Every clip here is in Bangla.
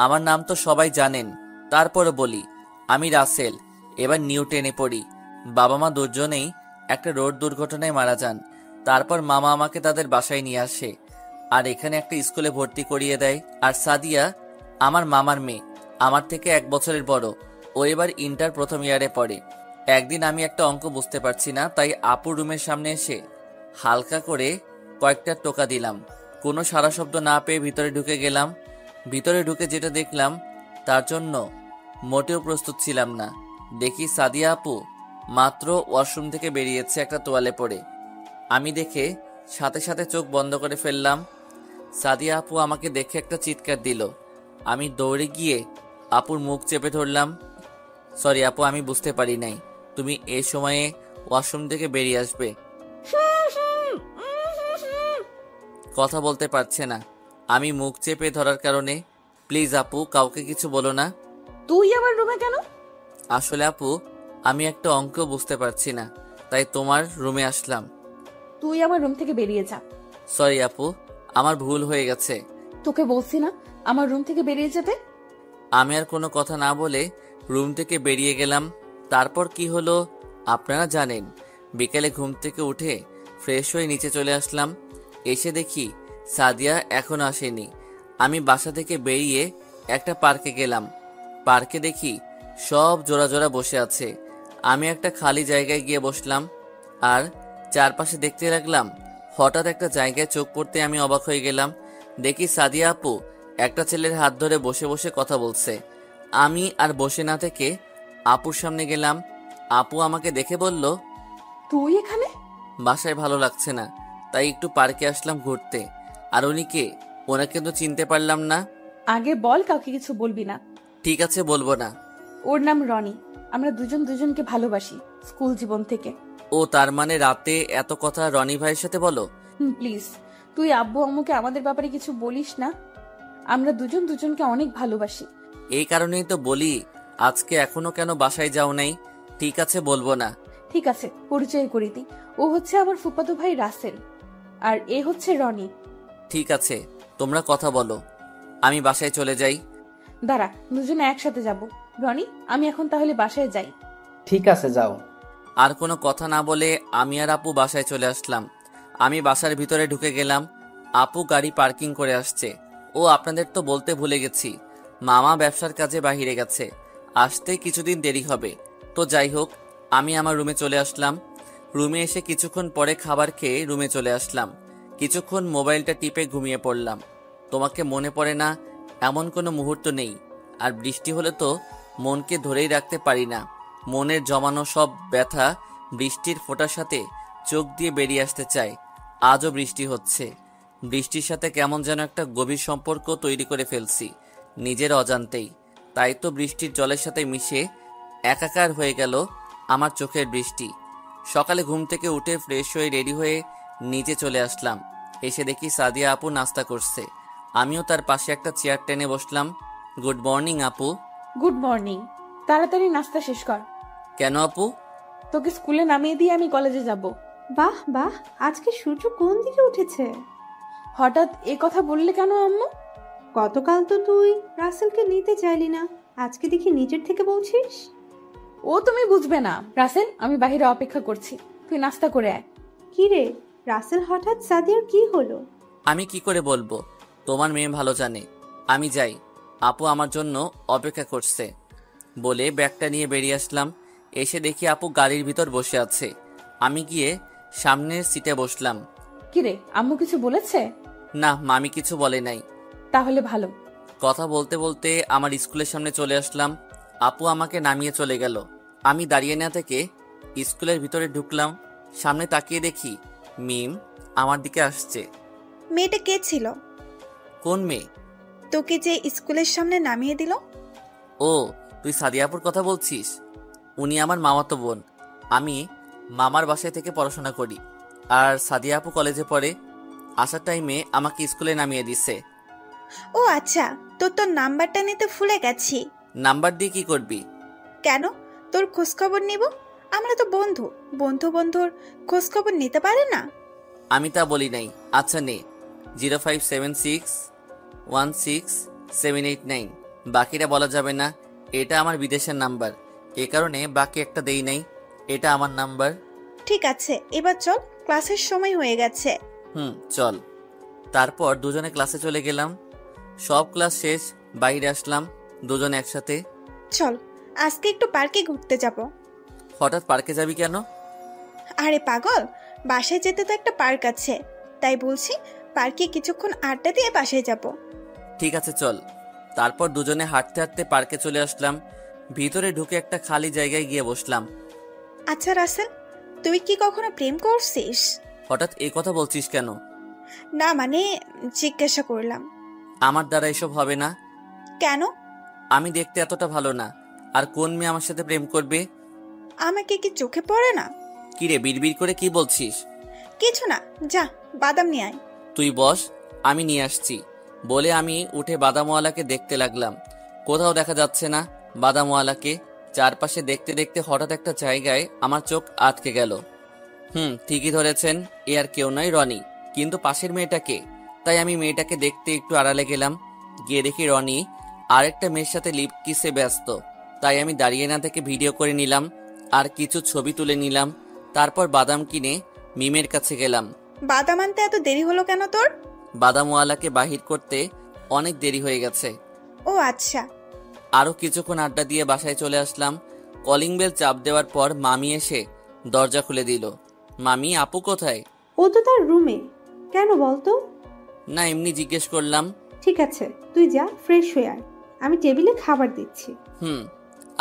আমার নাম তো সবাই জানেন, তারপরে বলি আমি রাসেল। এবার নিউটেনে পড়ি। বাবা মা দুজনেই একটা রোড দুর্ঘটনায় মারা যান। তারপর মামা আমাকে তাদের বাসায় নিয়ে আসে আর এখানে একটা স্কুলে ভর্তি করিয়ে দেয়। আর সাদিয়া আমার মামার মেয়ে, আমার থেকে 1 বছরের বড়। ও এবার ইন্টার প্রথম ইয়ারে পড়ে। একদিন আমি একটা অঙ্ক বুঝতে পারছি না, তাই আপুর রুমের সামনে এসে হালকা করে কয়েকটা টোকা দিলাম। কোনো সারা শব্দ না পেয়ে ভিতরে ঢুকে গেলাম। ভিতরে ঢুকে যেটা দেখলাম তার জন্য মোটেও প্রস্তুত ছিলাম না। দেখি সাদিয়া আপু মাত্র ওয়াশরুম থেকে বেরিয়েছে একটা তোয়ালে পরে। আমি দেখে সাথে সাথে চোখ বন্ধ করে ফেললাম। সাদিয়া আপু আমাকে দেখে একটা চিৎকার দিল। আমি দৌড়ে গিয়ে আপুর মুখ চেপে ধরলাম। সরি আপু, আমি বুঝতে পারি নাই তুমি এই সময়ে ওয়াশরুম থেকে বেরিয়ে আসবে। কথা বলতে পারছে না, আমি মুখ চেপে ধরার কারণে। প্লিজ আপু, কাউকে কিছু বলো না। তুই আমার রুমে কেন? আসলে আপু, আমি একটা অঙ্ক বুঝতে পারছি না, তাই তোমার রুমে আসলাম। তুই আমার রুম থেকে বেরিয়ে যা। সরি আপু, আমার ভুল হয়ে গেছে। তোকে বলছি না আমার রুম থেকে বেরিয়ে যেতে? আমি আর কোনো কথা না বলে রুম থেকে বেরিয়ে গেলাম। তারপর কি হলো আপনারা জানেন। বিকেলে ঘুম থেকে উঠে ফ্রেশ হয়ে নিচে চলে আসলাম। এসে দেখি সাদিয়া এখনো আসেনি। আমি বাসা থেকে বেরিয়ে একটা পার্কে গেলাম। পার্কে দেখি সব জোড়া জোড়া বসে আছে। আমি একটা খালি জায়গায় গিয়ে বসলাম আর চারপাশে দেখতে লাগলাম। হঠাৎ একটা জায়গায় চোখ পড়তে আমি অবাক হয়ে গেলাম। দেখি সাদিয়া আপু একটা ছেলের হাত ধরে বসে বসে কথা বলছে। আমি আর বসে না থেকে আপুর সামনে গেলাম। আপু আমাকে দেখে বলল, তুই এখানে? বাসায় ভালো লাগছে না, তাই একটু পার্কে আসলাম ঘুরতে। আর উনি কে? ওনাকে তো চিনতে পারলাম না। আগে বল, কাউকে কিছু বলবি না। ঠিক আছে, বলবো না। ওর নাম রনি। আমরা দুজন দুজনকে ভালোবাসি স্কুল জীবন থেকে। ও, তার মানে রাতে এত কথা রনি ভাইয়ের সাথে বলো? প্লিজ, তুই আব্বু আম্মুকে আমাদের ব্যাপারে কিছু বলিস না। আমরা দুজন দুজনকে অনেক ভালোবাসি। এই কারণেই তো বলি আজকে এখনো কেন বাসায় যাও নাই। ঠিক আছে, বলবো না। ঠিক আছে, পরিচয় করে দিই। ও হচ্ছে আমার ফুফাতো ভাই রাসেল, আর এ হচ্ছে রনি। ঠিক আছে, তোমরা কথা বলো, আমি বাসায় চলে যাই। দাঁড়া, দুজনে একসাথে যাব। রনি, আমি এখন তাহলে বাসায় যাই। ঠিক আছে, যাও। আর কোনো কথা না বলে আমি আর আপু বাসায় চলে আসলাম। আমি বাসার ভিতরে ঢুকে গেলাম। আপু গাড়ি পার্কিং করে আসছে। ও, আপনাদের তো বলতে ভুলে গেছি, মামা ব্যবসার কাজে বাহিরে গেছে, আসতে কিছুদিন দেরি হবে। তো যাই হোক, আমি আমার রুমে চলে আসলাম। রুমে এসে কিছুক্ষণ পরে খাবার খেয়ে রুমে চলে আসলাম। কিছুক্ষণ মোবাইলটা টিপে ঘুমিয়ে পড়লাম। তোমাকে মনে পড়ে না এমন কোনো মুহূর্ত নেই। আর বৃষ্টি হলে তো মনকে ধরেই রাখতে পারি না। মনের জমানো সব ব্যথা বৃষ্টির ফোঁটার সাথে চোখ দিয়ে বেরিয়ে আসতে চায়। আজও বৃষ্টি হচ্ছে। বৃষ্টির সাথে কেমন যেন একটা গভীর সম্পর্ক তৈরি করে ফেলছি নিজের অজান্তেই। তাই তো বৃষ্টির জলের সাথে মিশে একাকার হয়ে গেল আমার চোখের বৃষ্টি। সকালে ঘুম থেকে উঠে ফ্রেশ হয়ে রেডি হয়ে নিচে চলে আসলাম। এসে দেখি সাদিয়া আপু নাস্তা করছে। আমিও তার পাশে একটা চেয়ার টেনে বসলাম। গুড মর্নিং আপু। Good morning. তাড়াতাড়ি নাস্তা শেষ কর। কেন আপু? তোকে স্কুলে নামিয়ে দিয়ে আমি কলেজে যাব। বাহ বাহ, আজকে সূর্য কোন দিকে উঠেছে? হঠাৎ এ কথা বললে কেন আম্মু? গতকাল তো তুই রাসেলকে নিতে চাইলি না, আজকে দেখি নিজের থেকে বলছিস। ও তুমি বুঝবে না। রাসেল, আমি বাইরে অপেক্ষা করছি, তুই নাস্তা করে আয়। কি রে রাসেল, হঠাৎ সাদিয়ার কি হলো? আমি কি করে বলবো, তোমার মেয়ে ভালো জানে। আমি যাই, আপু আমার জন্য অপেক্ষা করছে বলে ব্যাগটা নিয়ে বেরিয়ে আসলাম। এসে দেখি আপু গাড়ির ভিতর বসে আছে। আমি গিয়ে সামনের সিটে বসলাম। কিরে, আম্মু কিছু বলেছে? না, মামি কিছু বলে নাই। তাহলে ভালো। কথা বলতে বলতে আমার স্কুলের সামনে চলে আসলাম। আপু আমাকে নামিয়ে চলে গেল। আমি দাঁড়িয়ে না থেকে স্কুলের ভিতরে ঢুকলাম। সামনে তাকিয়ে দেখি মিম আমার দিকে আসছে। মেয়েটা কে ছিল? কোন মেয়ে? তোকে যে স্কুলের সামনে নামিয়ে দিল। ও, তুই সাদিয়াপুর কথা বলছিস? উনি আমার মামাতো বোন। আমি মামার বাসায় থেকে পড়াশোনা করি, আর সাদিয়া আপু কলেজে পড়ে। আসার টাইমে আমাকে স্কুলে নামিয়ে দিছে। ও আচ্ছা, তোর নাম্বারটা নিতে ভুলে গেছি। নাম্বার দিয়ে কি করবি? কেন, তোর খোঁজখবর নিব। আমরা তো বন্ধু, বন্ধুর খোঁজখবর নিতে পারে না? আমি তা বলি নাই। আচ্ছা নে, 0576167889। বাকিটা বলা যাবে না। এটা আমার বিদেশের নাম্বার, এ কারণে বাকি একটা দেই নাই। এটা আমার নাম্বার। ঠিক আছে, এবার চল, ক্লাসের সময় হয়ে গেছে। চল। তারপর দুজনে ক্লাসে চলে গেলাম। সব ক্লাস শেষ, বাইরে আসলাম দুজনে একসাথে। চল, আজকে একটু পার্কে ঘুরতে যাব। হঠাৎ পার্কে যাবি কেন? আরে পাগল, বাসায় যেতে তো একটা পার্ক আছে, তাই বলছি পার্কে কিছুক্ষণ আড্ডা দিয়ে বাসায় যাব। ঠিক আছে চল। তারপর দুজনে হাঁটতে হাঁটতে পার্কে চলে আসলাম। ভিতরে ঢুকে একটা খালি জায়গায় গিয়ে বসলাম। আচ্ছা রাসেল, তুই কি কখনো প্রেম করছিস? হঠাৎ এই কথা বলছিস কেন? না মানে জিজ্ঞাসা করলাম। আমার দ্বারা এসব হবে না। কেন? আমি দেখতে এতটা ভালো না, আর কোন মেয়ে আমার সাথে প্রেম করবে? আমাকে কি চোখে পড়ে না? কিরে বিড়বিড় করে কি বলছিস? কিছু না, যা বাদাম নিয়ে আয়। তুই বস, আমি নিয়ে আসছি বলে আমি উঠে বাদামওয়ালাকে দেখতে লাগলাম। কোথাও দেখা যাচ্ছে না বাদামওয়ালাকে। চারপাশে দেখতে দেখতে হঠাৎ একটা জায়গায় আমার চোখ আটকে গেল। ঠিকই ধরেছেন, এ আর কেউ নয়, রনি। কিন্তু পাশের মেয়েটাকে। তাই আমি মেয়েটাকে দেখতে একটু আড়ালে গেলাম। গিয়ে দেখি রনি আরেকটা মেয়ের সাথে লিপ কিসে ব্যস্ত। তাই আমি দাঁড়িয়ে না থেকে ভিডিও করে নিলাম আর কিছু ছবি তুলে নিলাম। তারপর বাদাম কিনে মিমের কাছে গেলাম। বাদাম আনতে এত দেরি হলো কেন তোর? বাদামওয়ালাকে বাহির করতে অনেক দেরি হয়ে গেছে। ও আচ্ছা। আরো কিছুক্ষণ আড্ডা দিয়ে বাসায় চলে আসলাম। কলিং বেল চাপ দেওয়ার পর মামি এসে দরজা খুলে দিল। মামি, আপু কোথায়? ও তো তার রুমে। কেন বলতো? না, এমনি জিজ্ঞেস করলাম। ঠিক আছে, তুই যা, ফ্রেশ হয়ে আয়, আমি টেবিলে খাবার দিচ্ছি।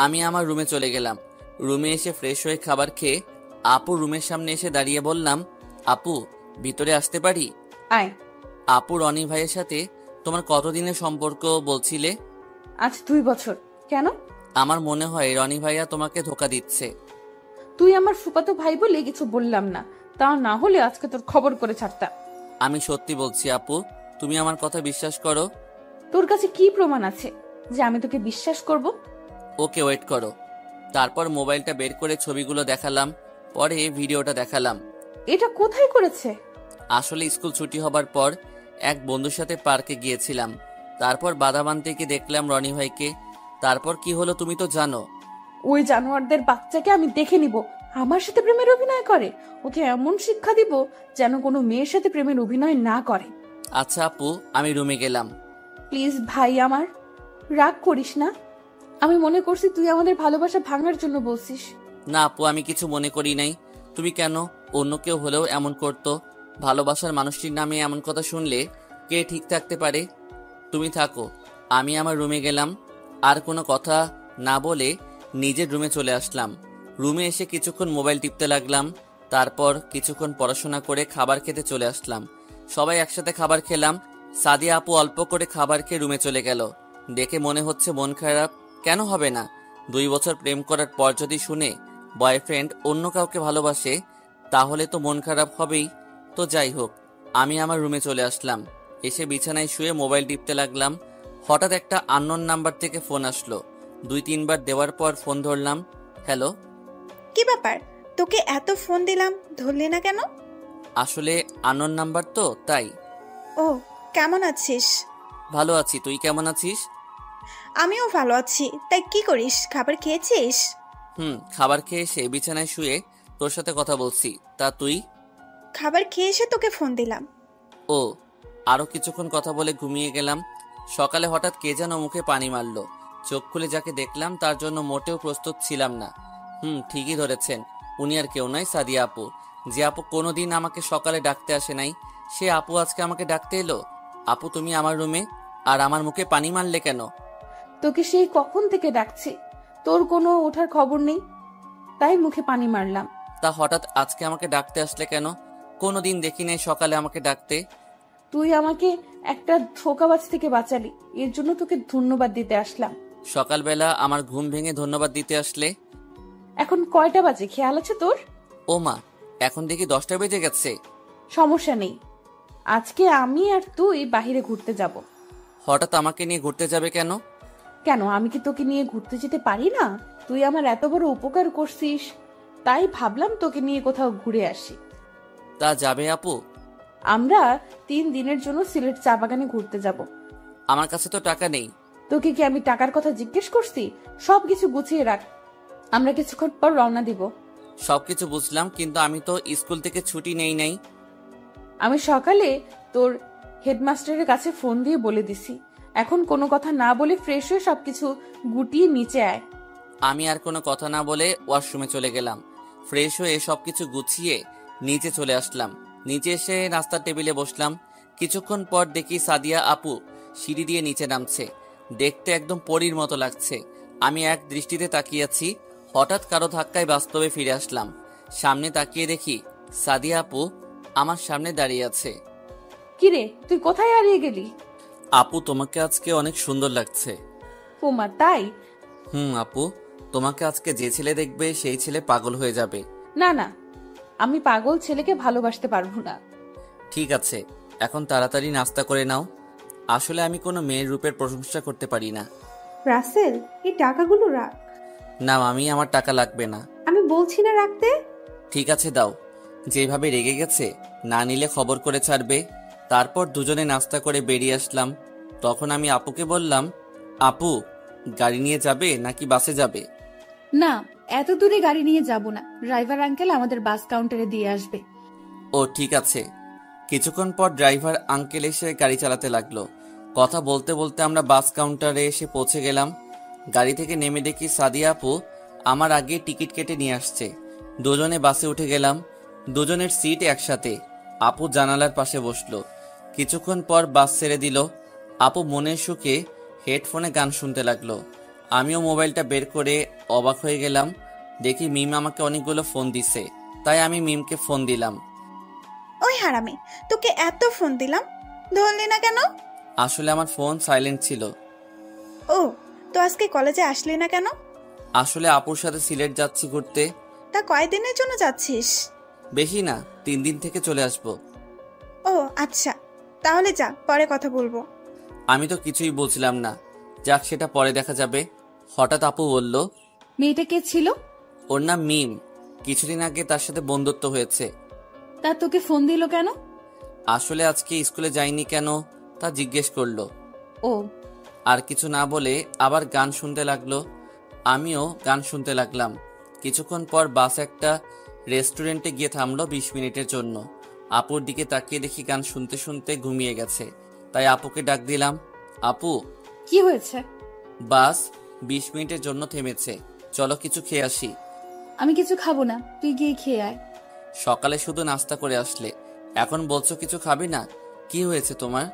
আমি আমার রুমে চলে গেলাম। রুমে এসে ফ্রেশ হয়ে খাবার খেয়ে আপু রুমের সামনে এসে দাঁড়িয়ে বললাম, আপু ভিতরে আসতে পারি? আয়। আপু, রনি ভাইয়ের সাথে তোমার কতদিনের সম্পর্ক বলছিলে? আজ 2 বছর। কেন? আমার মনে হয় রনি ভাইয়া তোমাকে ধোকা দিচ্ছে। তুই আমার ফুফাতো ভাই বলে কিছু বললাম না, তা না হলে আজকে তোর খবর করে ছাড়তাম। আমি সত্যি বলছি আপু, তুমি আমার কথা বিশ্বাস করো। তোর কাছে কি প্রমাণ আছে যে আমি তোকে বিশ্বাস করব? ওকে, ওয়েট করো। তারপর মোবাইলটা বের করে ছবিগুলো দেখালাম, পরে ভিডিওটা দেখালাম। এটা কোথায় করেছে? আসলে স্কুল ছুটি হবার পর এক বন্ধুর সাথে পার্কে গিয়েছিলাম। তারপর বাদাম আনতে গিয়ে দেখলাম রনি ভাইকে। তারপর কি হলো তুমি তো জানো। ওই জানোয়ারদের বাচ্চাকে আমি দেখে নিব আমার সাথে প্রেমের অভিনয় করে। ওকে এমন শিক্ষা দিব যেন কোনো মেয়ের সাথে প্রেমের অভিনয় না করে। আচ্ছা আপু, আমি রুমে গেলাম। প্লিজ ভাই আমার, রাগ করিস না। আমি মনে করছি তুই আমাদের ভালোবাসা ভাঙার জন্য বলছিস। না আপু, আমি কিছু মনে করি নাই। তুমি কেন? অন্য কেউ হলেও এমন করতো। ভালোবাসার মানুষটির নামে এমন কথা শুনলে কে ঠিক থাকতে পারে? তুমি থাকো, আমি আমার রুমে গেলাম। আর কোনো কথা না বলে নিজের রুমে চলে আসলাম। রুমে এসে কিছুক্ষণ মোবাইল টিপতে লাগলাম। তারপর কিছুক্ষণ পড়াশোনা করে খাবার খেতে চলে আসলাম। সবাই একসাথে খাবার খেলাম। সাদিয়া আপু অল্প করে খাবার খেয়ে রুমে চলে গেল। দেখে মনে হচ্ছে মন খারাপ। কেন হবে না? 2 বছর প্রেম করার পর যদি শুনে বয়ফ্রেন্ড অন্য কাউকে ভালোবাসে, তাহলে তো মন খারাপ হবেই। তো যাই হোক, আমি আমার রুমে চলে আসলাম। এসে বিছানায় শুয়ে মোবাইল টিপতে লাগলাম। হঠাৎ একটা আননোন নাম্বার থেকে ফোন আসলো। 2-3 বার দেওয়ার পর ফোন ধরলাম। হ্যালো। কি ব্যাপার, তোকে এত ফোন দিলাম, ধরলি না কেন? আসলে আননোন নাম্বার তো, তাই। ও, কেমন আছিস? ভালো আছি, তুই কেমন আছিস? আমিও ভালো আছি। তাই কি করিস, খাবার খেয়েছিস? খাবার খেয়ে এসে বিছানায় শুয়ে তোর সাথে কথা বলছি। তা তুই? খাবার খেয়ে এসে তোকে ফোন দিলাম। ও, আরো কিছুক্ষণ কথা বলে ঘুমিয়ে গেলাম। সকালে হঠাৎ কে যেন মুখে পানি মারলো। চোখ খুলে যাকে দেখলাম তার জন্য মোটেও প্রস্তুত ছিলাম না। ঠিকই ধরেছেন, উনি আর কেউ নয়, সাদিয়া আপু। যে আপু কোনোদিন আমাকে সকালে ডাকতে আসে নাই, সে আপু আজকে আমাকে ডাকতে এলো। আপু, তুমি আমার রুমে, আর আমার মুখে পানি মারলে কেন? তোকে সেই কখন থেকে ডাকছি, তোর কোনো ওঠার খবর নেই, তাই মুখে পানি মারলাম। তা হঠাৎ আজকে আমাকে ডাকতে আসলে কেন? কোনোদিন দেখি নাই সকালে আমাকে ডাকতে। তুই আমাকে একটা ধোঁকাবাজ থেকে বাঁচালি, এর জন্য তোকে ধন্যবাদ দিতে আসলাম। সকালবেলা আমার ঘুম ভেঙে ধন্যবাদ দিতে আসলে? এখন কয়টা বাজে খেয়াল আছে তোর? ও মা, এখন দেখি 10টা বেজে গেছে। সমস্যা নেই, আজকে আমি আর তুই বাহিরে ঘুরতে যাব। হঠাৎ আমাকে নিয়ে ঘুরতে যাবে কেন? কেন, আমি কি তোকে নিয়ে ঘুরতে যেতে পারি না? তুই আমার এত বড় উপকার করছিস, তাই ভাবলাম তোকে নিয়ে কোথাও ঘুরে আসি। তা যাবে আপু? আমরা 3 দিনের জন্য সিলেট চা বাগানে ঘুরতে যাব। আমার কাছে তো টাকা নেই। তোকে কি আমি টাকার কথা জিজ্ঞেস করছি? সবকিছু গুছিয়ে রাখ, আমরা কিছুক্ষণ পর রওনা দিব। সবকিছু বুঝলাম, কিন্তু আমি তো স্কুল থেকে ছুটি নেই নাই। আমি সকালে তোর হেডমাস্টারের কাছে ফোন দিয়ে বলে দিছি। এখন কোনো কথা না বলে ফ্রেশ হয়ে সবকিছু গুটিয়ে নিচে আয়। আমি আর কোনো কথা না বলে ওয়াশরুমে চলে গেলাম। ফ্রেশ হয়ে সবকিছু গুছিয়ে নিচে চলে আসলাম। নিচে এসে নাস্তার টেবিলে বসলাম। কিছুক্ষণ পর দেখি সাদিয়া আপু সিঁড়ি দিয়ে নিচে নামছে। দেখতে একদম পরীর মতো লাগছে। আমি এক দৃষ্টিতে তাকিয়ে আছি। হঠাৎ কারো ধাক্কায় বাস্তবে ফিরে আসলাম। সামনে তাকিয়ে দেখি সাদিয়া আপু আমার সামনে দাঁড়িয়ে আছে। কিরে, তুই কোথায় হারিয়ে গেলি? আপু, তোমাকে আজকে অনেক সুন্দর লাগছে। ওমা, তাই? আপু, তোমাকে আজকে যে ছেলে দেখবে সেই ছেলে পাগল হয়ে যাবে। না না, আমি পাগল ছেলেকে ভালোবাসতে পারবো না। ঠিক আছে, এখন তাড়াতাড়ি নাস্তা করে নাও। আসলে আমি কোনো মেয়ের রূপের প্রশংসা করতে পারি না। রাসেল, এই টাকাগুলো রাখ। না মামি, আমার টাকা লাগবে না। আমি বলছি না রাখতে। ঠিক আছে, দাও। যেভাবে রেগে গেছে, না নিলে খবর করে ছাড়বে। তারপর দুজনে নাস্তা করে বেরিয়ে আসলাম। তখন আমি আপুকে বললাম, আপু, গাড়ি নিয়ে যাবে নাকি বাসে যাবে? না, এত দূরে গাড়ি নিয়ে যাব না। ড্রাইভার আঙ্কেল আমাদের বাস কাউন্টারে দিয়ে আসবে। ও ঠিক আছে। কিছুক্ষণ পর ড্রাইভার আঙ্কেল এসে গাড়ি চালাতে লাগলো। কথা বলতে বলতে আমরা বাস কাউন্টারে এসে পৌঁছে গেলাম। গাড়ি থেকে নেমে দেখি সাদিয়া আপু আমার আগে টিকিট কেটে নিয়ে আসছে। দুজনে বাসে উঠে গেলাম। দুজনের সিট একসাথে। আপু জানালার পাশে বসলো। কিছুক্ষণ পর বাস ছেড়ে দিল। আপু মনের সুখে হেডফোনে গান শুনতে লাগলো। আমিও মোবাইলটা বের করে অবাক হয়ে গেলাম। দেখি মিম আমাকে অনেকগুলো ফোন দিছে। তাই আমি মিমকে ফোন দিলাম। ওই হারামি, তোকে এত ফোন দিলাম, ধরলি না কেন? আসলে আমার ফোন সাইলেন্ট ছিল। ও, তো আজকে কলেজে আসলি না কেন? আসলে আপুর সাথে সিলেট যাচ্ছি ঘুরতে। তা কয়দিনের জন্য যাচ্ছিস? বেশি না, 3 দিন থেকে চলে আসবো। ও আচ্ছা, তাহলে যা, পরে কথা বলবো। আমি তো কিছুই বলছিলাম না। যাক, সেটা পরে দেখা যাবে। হঠাৎ আপু বলল, মেয়েটা কে ছিল? ওর নাম মিম। কিছুদিন আগে তার সাথে বন্ধুত্ব হয়েছে। তা তোকে ফোন দিল কেন? আসলে আজকে স্কুলে যাইনি কেন তা জিজ্ঞেস করলো। ও, আর কিছু না বলে আবার গান শুনতে লাগলো। আমিও গান শুনতে লাগলাম। কিছুক্ষণ পর বাস একটা রেস্টুরেন্টে গিয়ে থামলো 20 মিনিটের জন্য। আপুর দিকে তাকিয়ে দেখি গান শুনতে শুনতে ঘুমিয়ে গেছে। তাই আপুকে ডাক দিলাম, আপু, কি হয়েছে? বাস 20 মিনিটের জন্য থেমেছে, চলো কিছু খেয়ে আসি। আমি কিছু খাবো না, তুই গিয়ে খেয়ে আয়। সকালে শুধু নাস্তা করে আসলে, এখন বলছো কিছু খাবি না? কি হয়েছে তোমার?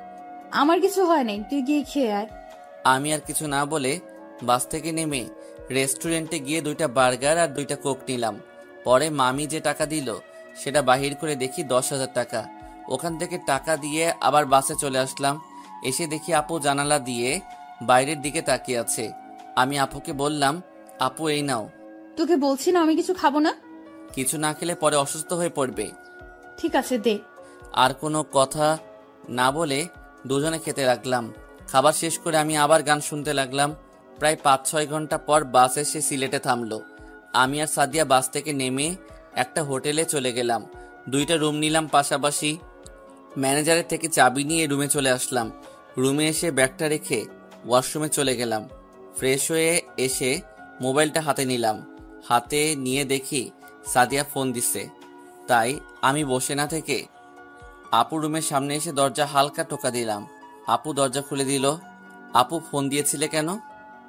আমার কিছু হয় নাই, তুই গিয়ে খেয়ে আয়। আমি আর কিছু না বলে বাস থেকে নেমে রেস্টুরেন্টে গিয়ে 2টা বার্গার আর 2টা কোক নিলাম। পরে মামি যে টাকা দিল সেটা বাহির করে দেখি 10,000 টাকা। ওখান থেকে টাকা দিয়ে আবার বাসে চলে আসলাম। এসে দেখি আপু জানালা দিয়ে বাইরের দিকে তাকিয়ে আছে। আমি আপুকে বললাম, আপু এই নাও। তোকে বলছি না আমি কিছু খাবো না। কিছু না খেলে পরে অসুস্থ হয়ে পড়বে। ঠিক আছে, দে। আর কোনো কথা না বলে দুজনে খেতে লাগলাম। খাবার শেষ করে আমি আবার গান শুনতে লাগলাম। প্রায় 5-6 ঘন্টা পর বাস এসে সিলেটে থামলো। আমি আর সাদিয়া বাস থেকে নেমে একটা হোটেলে চলে গেলাম। 2টা রুম নিলাম পাশাপাশি। ম্যানেজারের থেকে চাবি নিয়ে রুমে চলে আসলাম। রুমে এসে ব্যাগটা রেখে ওয়াশরুমে চলে গেলাম। ফ্রেশ হয়ে এসে মোবাইলটা হাতে নিলাম। হাতে নিয়ে দেখি সাদিয়া ফোন দিছে। তাই আমি বসে না থেকে আপু রুমের সামনে এসে দরজা হালকা টোকা দিলাম। আপু দরজা খুলে দিল। আপু ফোন দিয়েছিলে কেন?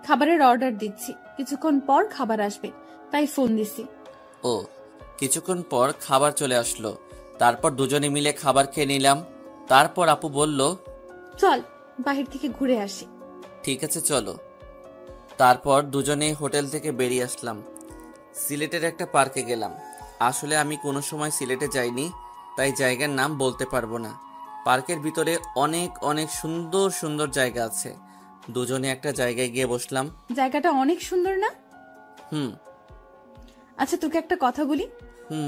খাবারের অর্ডার দিচ্ছি, কিছুক্ষণ পর খাবার আসবে, তাই ফোন দিছি। ও, কিছুক্ষণ পর খাবার চলে আসলো। তারপর দুজনে মিলে খাবার খেয়ে নিলাম। তারপর আপু বলল, চল বাহির থেকে ঘুরে আসি। ঠিক আছে চলো। তারপর দুজনে হোটেল থেকে বেরিয়ে আসলাম। সিলেটের একটা পার্কে গেলাম। আসলে আমি কোনো সময় সিলেটে যাইনি, তাই জায়গার নাম বলতে পারবো না। পার্কের ভিতরে অনেক অনেক সুন্দর সুন্দর জায়গা আছে। দুজনে একটা জায়গায় গিয়ে বসলাম। জায়গাটা অনেক সুন্দর না? হুম। আচ্ছা, তোকে একটা কথা বলি।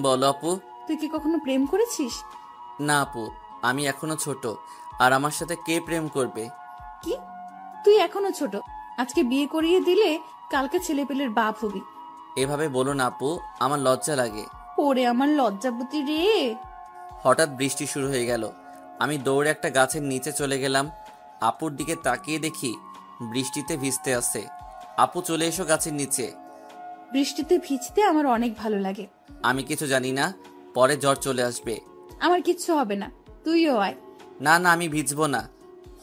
বলো আপু। তুই কি কখনো প্রেম করেছিস? না আপু, আমি এখনো ছোট, আর আমার সাথে কে প্রেম করবে? কি, তুই এখনো ছোট? আজকে বিয়ে করিয়ে দিলে কালকে ছেলেপেলের বাপ হবি। এভাবে বলো না আপু, আমার লজ্জা লাগে। ওরে আমার লজ্জাবতী রে। হঠাৎ বৃষ্টি শুরু হয়ে গেল। আমি দৌড়ে একটা গাছের নিচে চলে গেলাম। আপুর দিকে তাকিয়ে দেখি বৃষ্টিতে ভিজতে আছে। আপু চলে এসো গাছের নিচে। বৃষ্টিতে ভিজতে আমার অনেক ভালো লাগে। আমি কিছু জানি না, পরে জ্বর চলে আসবে। আমার কিচ্ছু হবে না, তুইও আয়। না না, আমি ভিজবো না।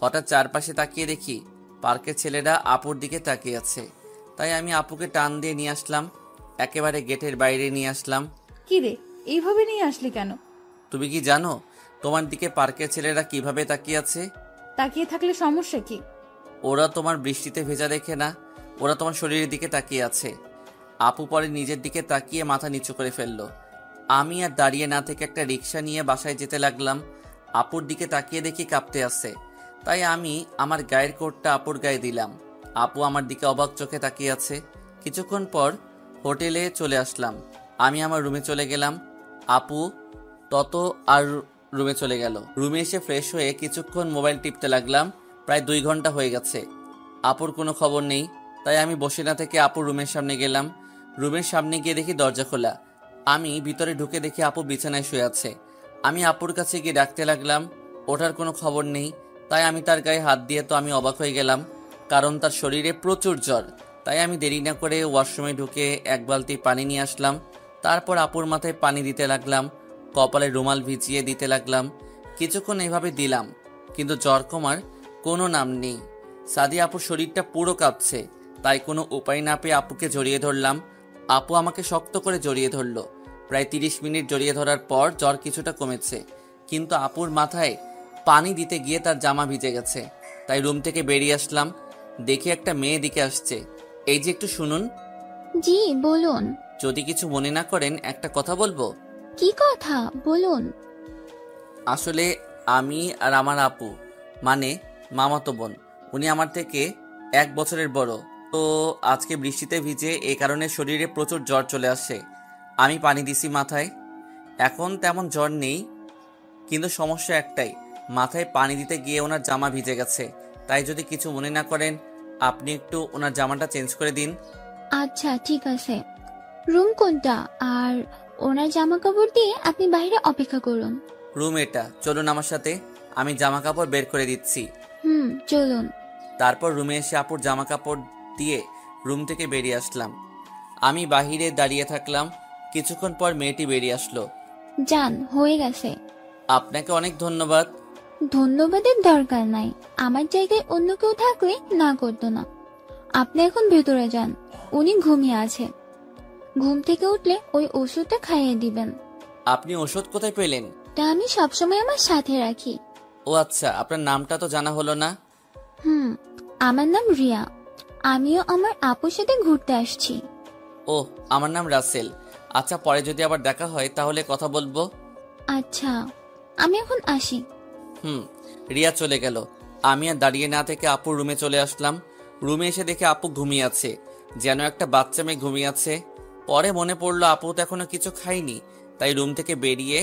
হঠাৎ চারপাশে তাকিয়ে দেখি পার্কের ছেলেরা আপুর দিকে তাকিয়ে আছে। তাই আমি আপুকে টান দিয়ে নিয়ে আসলাম, একেবারে গেটের বাইরে নিয়ে আসলাম। কি রে, এইভাবে নিয়ে আসলি কেন? তুমি কি জানো তোমার দিকে পার্কের ছেলেরা কিভাবে তাকিয়ে আছে? তাকিয়ে থাকলে সমস্যা কি? ওরা তোমার বৃষ্টিতে ভেজা দেখে না, ওরা তোমার শরীরের দিকে তাকিয়ে আছে। আপু পরে নিজের দিকে তাকিয়ে মাথা নিচু করে ফেললো। আমি আর দাঁড়িয়ে না থেকে একটা রিক্সা নিয়ে বাসায় যেতে লাগলাম। আপুর দিকে তাকিয়ে দেখি কাঁপতে আছে, তাই আমি আমার গায়ের কোটটা আপুর গায়ে দিলাম। আপু আমার দিকে অবাক চোখে তাকিয়ে আছে। কিছুক্ষণ পর হোটেলে চলে আসলাম। আমি আমার রুমে চলে গেলাম, আপু তত আর রুমে চলে গেল। রুমে এসে ফ্রেশ হয়ে কিছুক্ষণ মোবাইল টিপতে লাগলাম। প্রায় 2 ঘন্টা হয়ে গেছে, আপুর কোনো খবর নেই। তাই আমি বসে না থেকে আপুর রুমের সামনে গেলাম। রুমের সামনে গিয়ে দেখি দরজা খোলা। আমি ভিতরে ঢুকে দেখি আপু বিছানায় শুয়ে আছে। আমি আপুর কাছে গিয়ে ডাকতে লাগলাম, ওঠার কোনো খবর নেই। তাই আমি তার গায়ে হাত দিয়ে তো আমি অবাক হয়ে গেলাম, কারণ তার শরীরে প্রচুর জ্বর। তাই আমি দেরি না করে ওয়াশরুমে ঢুকে 1 বালতি পানি নিয়ে আসলাম। তারপর আপুর মাথায় পানি দিতে লাগলাম, কপালে রুমাল ভিজিয়ে দিতে লাগলাম। কিছুক্ষণ এভাবে দিলাম, কিন্তু জ্বর কমার কোনো নাম নেই। সাদিয়া আপুর শরীরটা পুরো কাঁপছে, তাই কোনো উপায় না পেয়ে আপুকে জড়িয়ে ধরলাম। আপু আমাকে শক্ত করে জড়িয়ে ধরলো। প্রায় 30 মিনিট জড়িয়ে ধরার পর জ্বর কিছুটা কমেছে, কিন্তু আপুর মাথায় পানি দিতে গিয়ে তার জামা ভিজে গেছে। তাই রুম থেকে বেরিয়ে আসলাম, দেখি একটা মেয়ে দিকে আসছে। এই যে একটু শুনুন। জি বলুন। যদি কিছু মনে না করেন একটা কথা বলবো। কি কথা বলুন? আসলে আমি আর আমার আপু, মানে মামাতো বোন, উনি আমার থেকে 1 বছরের বড়। তো আজকে বৃষ্টিতে ভিজে এই কারণে শরীরে প্রচুর জ্বর চলে আসে। আমি পানি দিছি মাথায়, এখন তেমন জ্বর নেই, কিন্তু সমস্যা একটাই, মাথায় পানি দিতে গিয়ে ওনার জামা ভিজে গেছে। তাই যদি কিছু মনে না করেন আপনি একটু ওনার জামাটা চেঞ্জ করে দিন। আচ্ছা ঠিক আছে। রুম কোনটা? আর ওনার জামা কাপড় দিয়ে আপনি বাইরে অপেক্ষা করুন। রুম এটা, চলুন আমার সাথে, আমি জামা কাপড় বের করে দিচ্ছি। চলুন। তারপর রুমে এসে আপুর জামা কাপড় দিয়ে রুম থেকে বেরিয়ে আসলাম। আমি বাহিরে দাঁড়িয়ে থাকলাম। কিছুক্ষণ পর মেয়েটি বেরিয়ে আসলো। যান, হয়ে গেছে। আপনাকে অনেক ধন্যবাদ। ধন্যবাদের দরকার নাই, আমার জায়গায় অন্য কেউ থাকলে না করতো না। আপনি এখন ভেতরে যান, উনি ঘুমিয়ে আছে। ঘুম থেকে উঠলে ওই ওষুধটা খাইয়ে দিবেন। আপনি ওষুধ কোথায় পেলেন? তা আমি সবসময় আমার সাথে রাখি। ও আচ্ছা, আপনার নামটা তো জানা হলো না। আমার নাম রিয়া। আমিও আমার আপুর সাথে ঘুরতে আসছি। ও, আমার নাম রাসেল। আচ্ছা, পরে যদি আবার দেখা হয় তাহলে কথা বলবো। আচ্ছা, আমি এখন আসি। রিয়া চলে গেল। আমি আর দাঁড়িয়ে না থেকে আপুর রুমে চলে আসলাম। রুমে এসে দেখে আপু ঘুমিয়ে আছে, যেন একটা বাচ্চা মেয়ে ঘুমিয়ে আছে। পরে মনে পড়লো আপু তো এখনো কিছু খায়নি। তাই রুম থেকে বেরিয়ে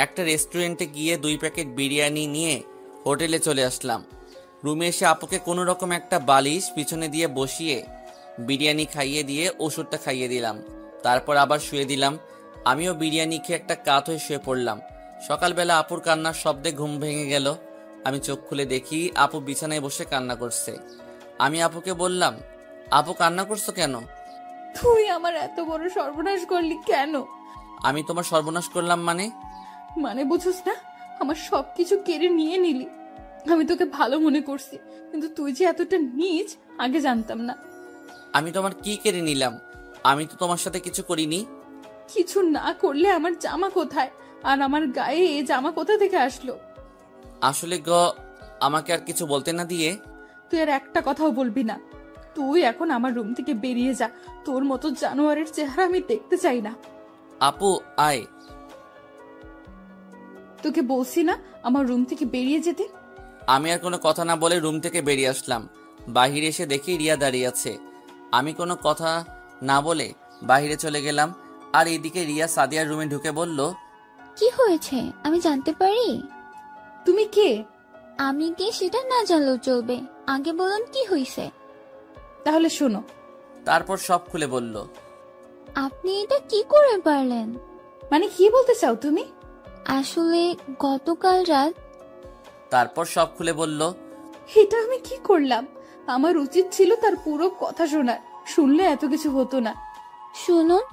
একটা রেস্টুরেন্টে গিয়ে 2 প্যাকেট বিরিয়ানি নিয়ে হোটেলে চলে আসলাম। রুমে এসে আপুকে কোনো রকম একটা বালিশ পিছনে দিয়ে বসিয়ে বিরিয়ানি খাইয়ে দিয়ে ওষুধটা খাইয়ে দিলাম। তারপর আবার শুয়ে দিলাম। আমিও বিরিয়ানি খেয়ে একটা কাত হয়ে শুয়ে পড়লাম। সকালবেলা আপুর কান্নার শব্দে ঘুম ভেঙে গেল। আমি চোখ খুলে দেখি আপু বিছানায় বসে কান্না করছে। আমি আপুকে বললাম, আপু কান্না করছো কেন? তুই আমার এত বড় সর্বনাশ করলি কেন? আমি তোমার সর্বনাশ করলাম মানে বুঝোস না, আমার সবকিছু কেড়ে নিয়ে নিলি। আমি তোকে ভালো মনে করছি, কিন্তু তুই যে এতটা নীচ আগে জানতাম না। আমি তোমার কি কেড়ে নিলাম? আমি তো তোমার সাথে কিছু করিনি। কিছু না করলে আমার জামা কোথায়, আর আমার গায়ে এই জামা কোথা থেকে আসলো? আসলে আমাকে আর কিছু বলতে না দিয়ে। তুই আর একটা কথাও বলবি না। তুই এখন আমার রুম থেকে বেরিয়ে যা। তোর মতো জানোয়ারের চেহারা আমি দেখতে চাই না। আপু আয়। তোকে বলছি না আমার রুম থেকে বেরিয়ে যেতে? আমি আর কোনো কথা না বলে রুম থেকে বেরিয়ে আসলাম। বাহিরে এসে দেখি রিয়া দাঁড়িয়ে আছে। আমি কোনো কথা না বলে বাহিরে চলে গেলাম। আর এইদিকে রিয়া সাদিয়ার রুমে ঢুকে বলল, কি হয়েছে আমি জানতে পারি? তুমি কে? আমি কি সেটা না জানলেও চলবে, আগে বলুন কি হয়েছে। তাহলে শোনো। তারপর সব খুলে বলল। আপনি এটা কি করে পারলেন? মানে কি বলতে চাও তুমি? আসলে গতকাল রাত। তারপর সব খুলে বলল। এটা আমি কি করলাম? আমার উচিত ছিল তার পুরো কথা শোনার, শুনলে এত কিছু হতো না। শুনুন,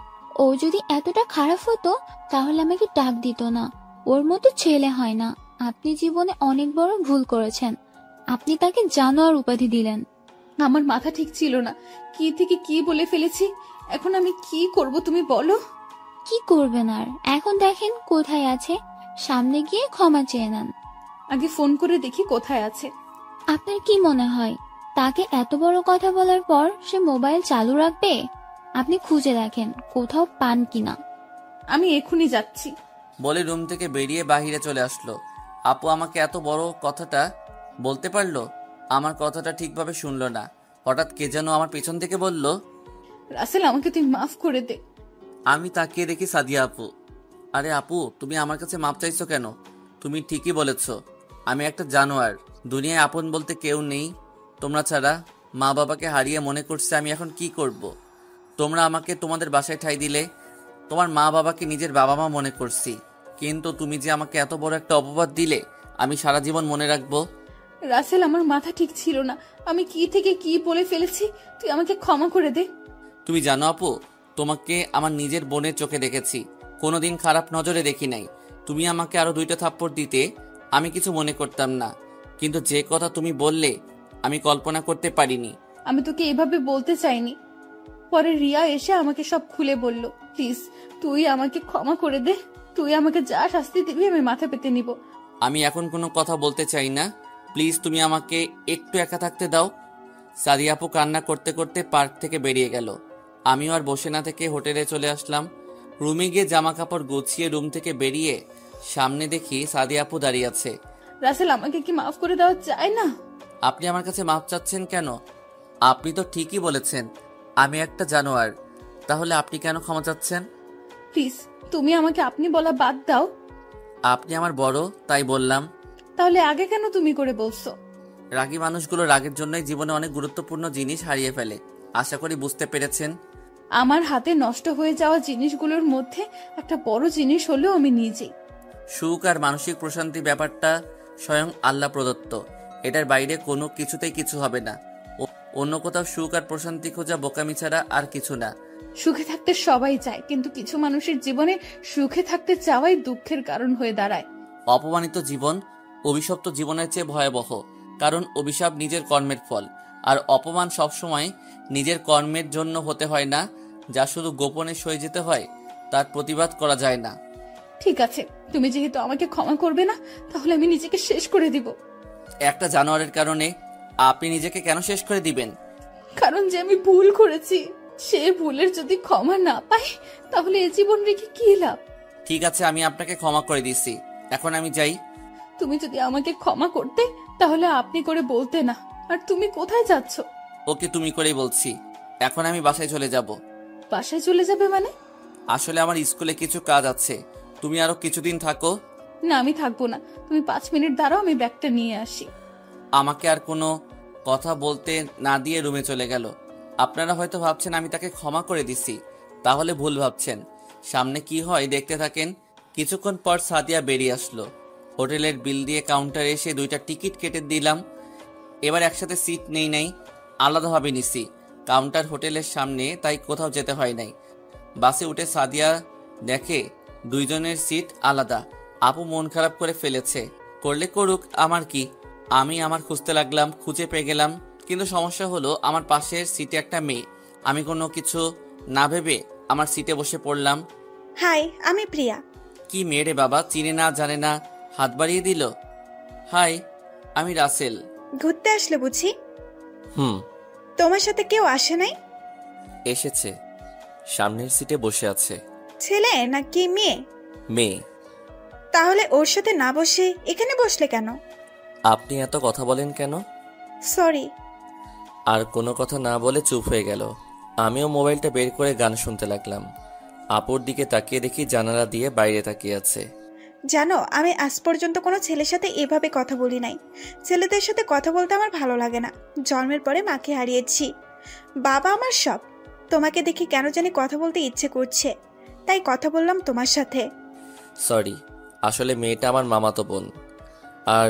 ও যদি এতটা খারাপ হতো তাহলে আমাকে ডাক দিত না। ওর মতো ছেলে হয় না। আপনি জীবনে অনেক বড় ভুল করেছেন। আপনি তাকে জানোয়ার উপাধি দিলেন। আমার মাথা ঠিক ছিল না, কি থেকে কি বলে ফেলেছি। এখন আমি কি করব তুমি বলো। কি করবেন আর? এখন দেখেন কোথায় আছে, সামনে গিয়ে ক্ষমা চেয়ে নেন। আগে ফোন করে দেখি কোথায় আছে। আপনার কি মনে হয় তাকে এত বড় কথা বলার পর সে মোবাইল চালু রাখবে? আপনি খুঁজে দেখেন কোথাও পান কিনা। আমি এখনই যাচ্ছি। বলে রুম থেকে বেরিয়ে বাহিরে চলে আসলো। আপু আমাকে এত বড় কথাটা বলতে পারলো? আমার কথাটা ঠিকভাবে শুনলো না। হঠাৎ কে যেন আমার পেছন থেকে বলল, রাসেল, আমাকে তুই মাফ করে দে। আমি তাকিয়ে দেখি সাদিয়া আপু। আরে আপু, তুমি আমার কাছে মাপ চাইছো কেন? তুমি ঠিকই বলেছ, আমি একটা জানোয়ার। দুনিয়ায় আপন বলতে কেউ নেই তোমরা ছাড়া। মা বাবাকে হারিয়ে মনে করছে আমি এখন কি করব। তোমরা আমাকে তোমাদের বাসায় ঠাঁই দিলে, তোমার মা বাবাকে নিজের বাবা মা মনে করছি। কিন্তু তুমি যে আমাকে এত বড় একটা অপবাদ দিলে, আমি সারা জীবন মনে রাখবো। রাসেল, আমার মাথা ঠিক ছিল না, আমি কি থেকে কি বলে ফেলেছি, তুই আমাকে ক্ষমা করে দে। তুমি জানো আপু, তোমাকে আমার নিজের বোনের চোখে দেখেছি, কোনোদিন খারাপ নজরে দেখি নাই। তুমি আমাকে আরো 2টা থাপ্পড় দিতে, আমি কিছু মনে করতাম না। কিন্তু যে কথা তুমি বললে, আমি কল্পনা করতে পারিনি। আমি তোকে এভাবে বলতে চাইনি। পরে রিয়া এসে আমাকে সব খুলে বলল। প্লিজ, তুই আমাকে ক্ষমা করে দে। তুই আমাকে যা শাস্তি দিবি আমি মাথা পেতে নিব। আমি এখন কোনো কথা বলতে চাই না, প্লিজ তুমি আমাকে একটু একা থাকতে দাও। সাদিয়া আপু কান্না করতে করতে পার্ক থেকে বেরিয়ে গেল। আমিও আর বসে না থেকে হোটেলে চলে আসলাম। রুমে গিয়ে জামা কাপড় গুছিয়ে রুম থেকে বেরিয়ে সামনে দেখি সাদিয়া আপু দাঁড়িয়ে আছে। রাসেল, আমাকে কি মাফ করে দেওয়া যায় না? আপনি আমার কাছে মাপ চাচ্ছেন কেন? আপনি তো ঠিকই বলেছেন আমি একটা জানোয়ার, তাহলে আপনি কেন ক্ষমা চাচ্ছেন? প্লিজ, তুমি আমাকে আপনি বলা বাদ দাও। আপনি আমার বড়, তাই বললাম। তাহলে আগে কেন তুমি করে বলছো? রাগী মানুষগুলো রাগের জন্যই জীবনে অনেক গুরুত্বপূর্ণ জিনিস হারিয়ে ফেলে। আশা করি বুঝতে পেরেছেন। আমার হাতে নষ্ট হয়ে যাওয়া জিনিসগুলোর মধ্যে একটা বড় জিনিস হলো আমি নিজেই। সুখ আর মানসিক প্রশান্তি ব্যাপারটা স্বয়ং আল্লাহ প্রদত্ত। এটার বাইরে কোনো কিছুতেই কিছু হবে না। অন্য কোথাও সুখ আর প্রশান্তি খোঁজা বোকামি ছাড়া আর কিছু না। সুখে থাকতে সবাই চায়, কিন্তু কিছু মানুষের জীবনে সুখে থাকতে চাওয়াই দুঃখের কারণ হয়ে দাঁড়ায়। অপমানিত জীবন অভিশপ্ত জীবনের চেয়ে ভয়াবহ, কারণ অভিশাপ নিজের কর্মের ফল, আর অপমান সবসময় নিজের কর্মের জন্য হতে হয় না। যা শুধু গোপনে সয়ে যেতে হয়, তার প্রতিবাদ করা যায় না। ঠিক আছে, তুমি যেহেতু আমাকে ক্ষমা করবে না, তাহলে আমি নিজেকে শেষ করে দিব। একটা জানোয়ারের কারণে আপনি নিজেকে কেন শেষ করে দিবেন? কারণ যে আমি ভুল করেছি, সে ভুলের যদি ক্ষমা না পাই, তাহলে এ জীবন রেখে কি লাভ? ঠিক আছে, আমি আপনাকে ক্ষমা করে দিচ্ছি, এখন আমি যাই। তুমি যদি আমাকে ক্ষমা করতে, তাহলে আপনি করে বলতে না। আর তুমি কোথায় যাচ্ছ? ওকে তুমি করেই বলছি, এখন আমি বাসায় চলে যাব। বাসায় চলে যাবে মানে? আসলে আমার স্কুলে কিছু কাজ আছে, তুমি আরো কিছুদিন থাকো। না, আমি থাকবো না। তুমি 5 মিনিট দাঁড়াও, আমি ব্যাগটা নিয়ে আসি। আমাকে আর কোনো কথা বলতে না দিয়ে রুমে চলে গেল। আপনারা হয়তো ভাবছেন আমি তাকে ক্ষমা করে দিছি, তাহলে ভুল ভাবছেন। সামনে কি হয় দেখতে থাকেন। কিছুক্ষণ পর সাদিয়া বেরিয়ে আসলো। হোটেলের বিল দিয়ে কাউন্টারে এসে 2টা টিকিট কেটে দিলাম। এবার একসাথে সিট নেই নাই, আলাদাভাবে নিছি। কাউন্টার হোটেলের সামনে, তাই কোথাও যেতে হয় নাই। বাসে উঠে সাদিয়া দেখে 2 জনের সিট আলাদা। আপু মন খারাপ করে ফেলেছে, করলে করুক, আমার কি। আমি আমার খুঁজতে লাগলাম, খুঁজে পেয়ে গেলাম। কিন্তু সমস্যা হলো আমার পাশের সিটে একটা মেয়ে। আমি কোনো কিছু না ভেবে আমার সিটে বসে পড়লাম। হাই, আমি প্রিয়া। কি মেয়ে রে বাবা, চিনে না জানে না, হাত বাড়িয়ে দিল। হাই, আমি রাসেল। ঘুরতে আসলে বুঝি? হুম, তোমার সাথে কেউ আসে নাই? এসেছে, সামনের সিটে বসে আছে। ছেলে নাকি মেয়ে? মেয়ে। তাহলে ওর সাথে না বসে এখানে বসলে কেন? আপনি এত কথা বলেন কেন? সরি। আর কোনো কথা না বলে চুপ হয়ে গেল। আমিও মোবাইলটা বের করে গান শুনতে লাগলাম। আপুর দিকে তাকিয়ে দেখি জানালা দিয়ে বাইরে তাকিয়ে আছে। জানো, আমি আজ পর্যন্ত কোনো ছেলের সাথে এভাবে কথা বলি নাই। ছেলেদের সাথে কথা বলতে আমার ভালো লাগে না। জন্মের পরে মাকে হারিয়েছি, বাবা আমার সব। তোমাকে দেখে কেন জানি কথা বলতে ইচ্ছে করছে, তাই কথা বললাম তোমার সাথে। সরি, আসলে মেয়েটা আমার মামাতো বোন, আর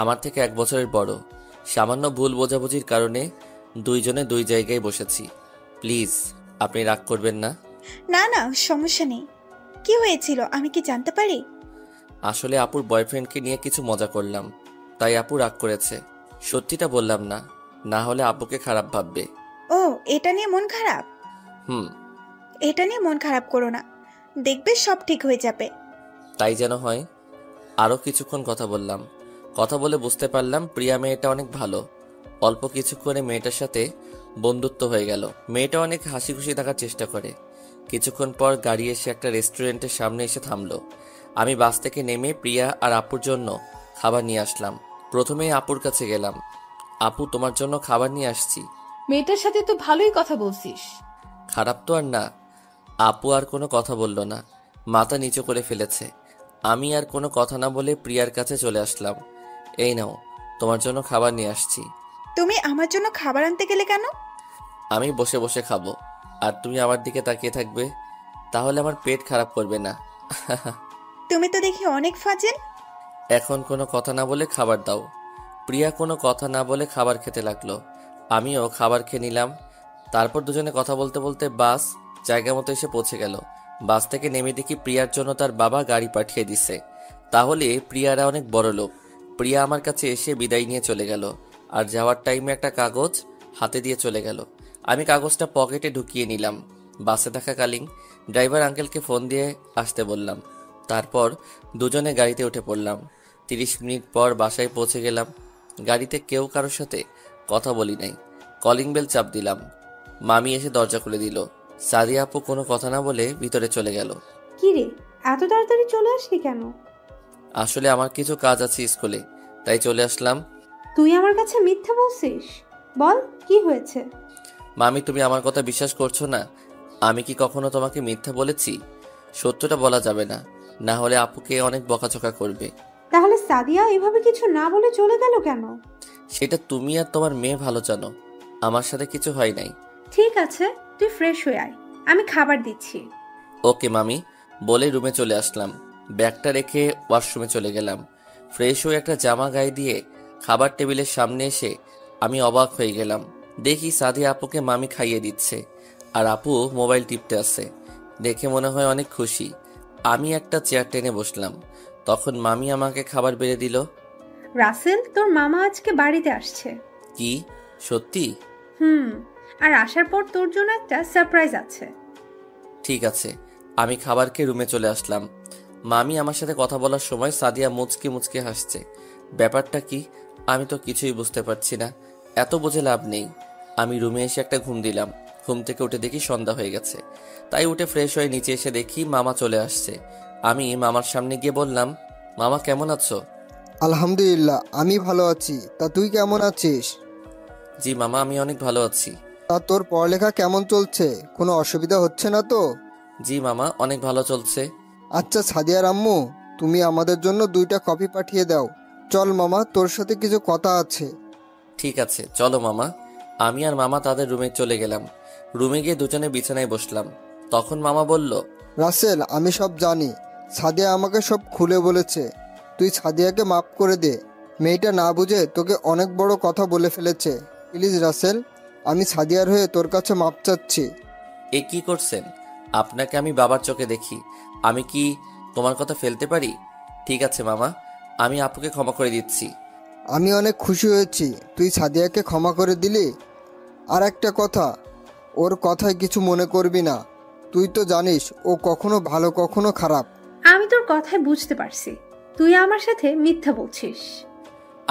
আমার থেকে 1 বছরের বড়। সামান্য ভুল বোঝাবুঝির কারণে দুইজনে দুই জায়গায় বসেছি। প্লিজ আপনি রাগ করবেন না। না না, সমস্যা নেই। কি হয়েছিল আমি কি জানতে পারি? আসলে আপুর বয়ফ্রেন্ডকে নিয়ে কিছু মজা করলাম, তাই আপু রাগ করেছে। সত্যিটা বললাম না, না হলে আপুকে খারাপ ভাববে। ও, এটা নিয়ে মন খারাপ? হুম। এটা নিয়ে মন খারাপ করো না, দেখবে সব ঠিক হয়ে যাবে। তাই যেন হয়। আরও কিছুক্ষণ কথা বললাম। কথা বলে বুঝতে পারলাম প্রিয়া মেয়েটা অনেক ভালো। অল্প কিছুক্ষণে মেয়েটার সাথে বন্ধুত্ব হয়ে গেল। মেয়েটা অনেক হাসি খুশি থাকার চেষ্টা করে। কিছুক্ষণ পর গাড়ি এসে একটা রেস্টুরেন্টের সামনে এসে থামলো। আমি বাস থেকে নেমে প্রিয়া আর আপুর জন্য খাবার নিয়ে আসলাম। প্রথমেই আপুর কাছে গেলাম। আপু, তোমার জন্য খাবার নিয়ে আসছি। মেয়েটার সাথে তো ভালোই কথা বলছিস। খারাপ তো আর না। আপু আর কোনো কথা বলল না, মাথা নিচু করে ফেলেছে। আমি আর কোনো কথা না বলে প্রিয়ার কাছে চলে আসলাম। এই নাও, তোমার জন্য খাবার নিয়ে আসছি। তুমি আমার জন্য খাবার আনতে গেলে কেন? আমি বসে বসে খাবো, আর তুমি আমার দিকে তাকিয়ে থাকবে, তাহলে আমার পেট খারাপ করবে না। তুমি তো দেখি অনেক ফাজিল। এখন কোনো কথা না বলে খাবার দাও। প্রিয়া কোনো কথা না বলে খাবার খেতে লাগলো। আমিও খাবার খেয়ে নিলাম। তারপর দুজনে কথা বলতে বলতে বাস জায়গা মতো এসে পৌঁছে গেল। বাস থেকে নেমে দেখি প্রিয়ার জন্য তার বাবা গাড়ি পাঠিয়ে দিছে। তাহলে প্রিয়ারা অনেক বড় লোক। প্রিয়া আমার কাছে এসে বিদায় নিয়ে চলে গেল, আর যাওয়ার টাইমে একটা কাগজ হাতে দিয়ে চলে গেল। আমি কাগজটা পকেটে ঢুকিয়ে নিলাম। বাসে থাকাকালীন ড্রাইভার আঙ্কেলকে ফোন দিয়ে আসতে বললাম। তারপর দুজনে গাড়িতে উঠে পড়লাম। 30 মিনিট পর বাসায় পৌঁছে গেলাম। গাড়িতে কেউ কারোর সাথে কথা বলি নাই। কলিং বেল চাপ দিলাম। মামি এসে দরজা খুলে দিল। সাদিয়া আপু কোনো কথা না বলে ভিতরে চলে গেল। কি রে, এত তাড়াতাড়ি চলে আসলি কেন? আসলে আমার কিছু কাজ আছে স্কুলে, তাই চলে আসলাম। তুই আমার কাছে মিথ্যা বলছিস? বল, কি হয়েছে? মামি, তুমি আমার কথা বিশ্বাস করছো না? আমি কি কখনো তোমাকে মিথ্যা বলেছি? সত্যটা বলা যাবে না, না হলে আপুকে অনেক বকাঝকা করবে। তাহলে সাদিয়া এভাবে কিছু না বলে চলে গেল কেন? সেটা তুমি আর তোমার মেয়ে ভালো জানো। আমার সাথে কিছু হয় নাই। ঠিক আছে, তুই ফ্রেশ হয়ে আয়, আমি খাবার দিচ্ছি। ওকে মামি, বলে রুমে চলে আসলাম। ব্যাগটা রেখে ওয়াশরুমে চলে গেলাম। ফ্রেশ হয়ে একটা জামা গায়ে দিয়ে খাবার টেবিলের সামনে এসে আমি অবাক হয়ে গেলাম। দেখি সাদিয়া আপুকে মামি খাইয়ে দিচ্ছে, আর আপু মোবাইল টিপতে আছে। দেখে মনে হয় অনেক খুশি। আমি একটা চেয়ার টেনে বসলাম। তখন মামি আমাকে খাবার বেড়ে দিল। রাসেল, তোর মামা আজকে বাড়িতে আসছে। কি সত্যি? আর আসার পর তোর জন্য একটা সারপ্রাইজ আছে। ঠিক আছে। আমি খাবার খেয়ে রুমে চলে আসলাম। মামি আমার সাথে কথা বলার সময় সাদিয়া মুচকি মুচকি হাসছে। ব্যাপারটা কি আমি তো কিছুই বুঝতে পারছি না। এত বুঝে লাভ নেই। আমি রুমে এসে একটা ঘুম দিলাম। ঘুম থেকে উঠে দেখি সন্ধ্যা হয়ে গেছে। তাই উঠে ফ্রেশ হয়ে নিচে এসে দেখি মামা চলে আসছে। আমি মামার সামনে গিয়ে বললাম, মামা কেমন আছো? আলহামদুলিল্লাহ, আমি ভালো আছি। তা তুই কেমন আছিস? জি মামা, আমি অনেক ভালো আছি। তা তোর পড়ালেখা কেমন চলছে? কোনো অসুবিধা হচ্ছে না তো? জি মামা, অনেক ভালো চলছে। আচ্ছা সাদিয়ার আম্মু, তুমি আমাদের জন্য 2টা কফি পাঠিয়ে দাও। চল মামা, তোর সাথে কিছু কথা আছে। ঠিক আছে, চলো মামা। আমি আর মামা তাদের রুমে চলে গেলাম। রুমে গিয়ে দুজনে বিছানায় বসলাম। তখন মামা বলল, রাসেল, আমি সব জানি। সাদিয়া আমাকে সব খুলে বলেছে। তুই সাদিয়াকে মাফ করে দে। মেয়েটা না বুঝে তোকে অনেক বড় কথা বলে ফেলেছে। প্লিজ রাসেল, আমি সাদিয়ার হয়ে তোর কাছে মাপ চাচ্ছি। এ কি করছেন? আপনাকে আমি বাবার চোখে দেখি, আমি কি তোমার কথা ফেলতে পারি? ঠিক আছে মামা, আমি আপুকে ক্ষমা করে দিচ্ছি। আমি অনেক খুশি হয়েছি তুই সাদিয়াকে ক্ষমা করে দিলি। আর একটা কথা, ওর কথায় কিছু মনে করবি না। তুই তো জানিস ও কখনো ভালো কখনো খারাপ। আমি তোর কথায় বুঝতে পারছি তুই আমার সাথে মিথ্যা বলছিস।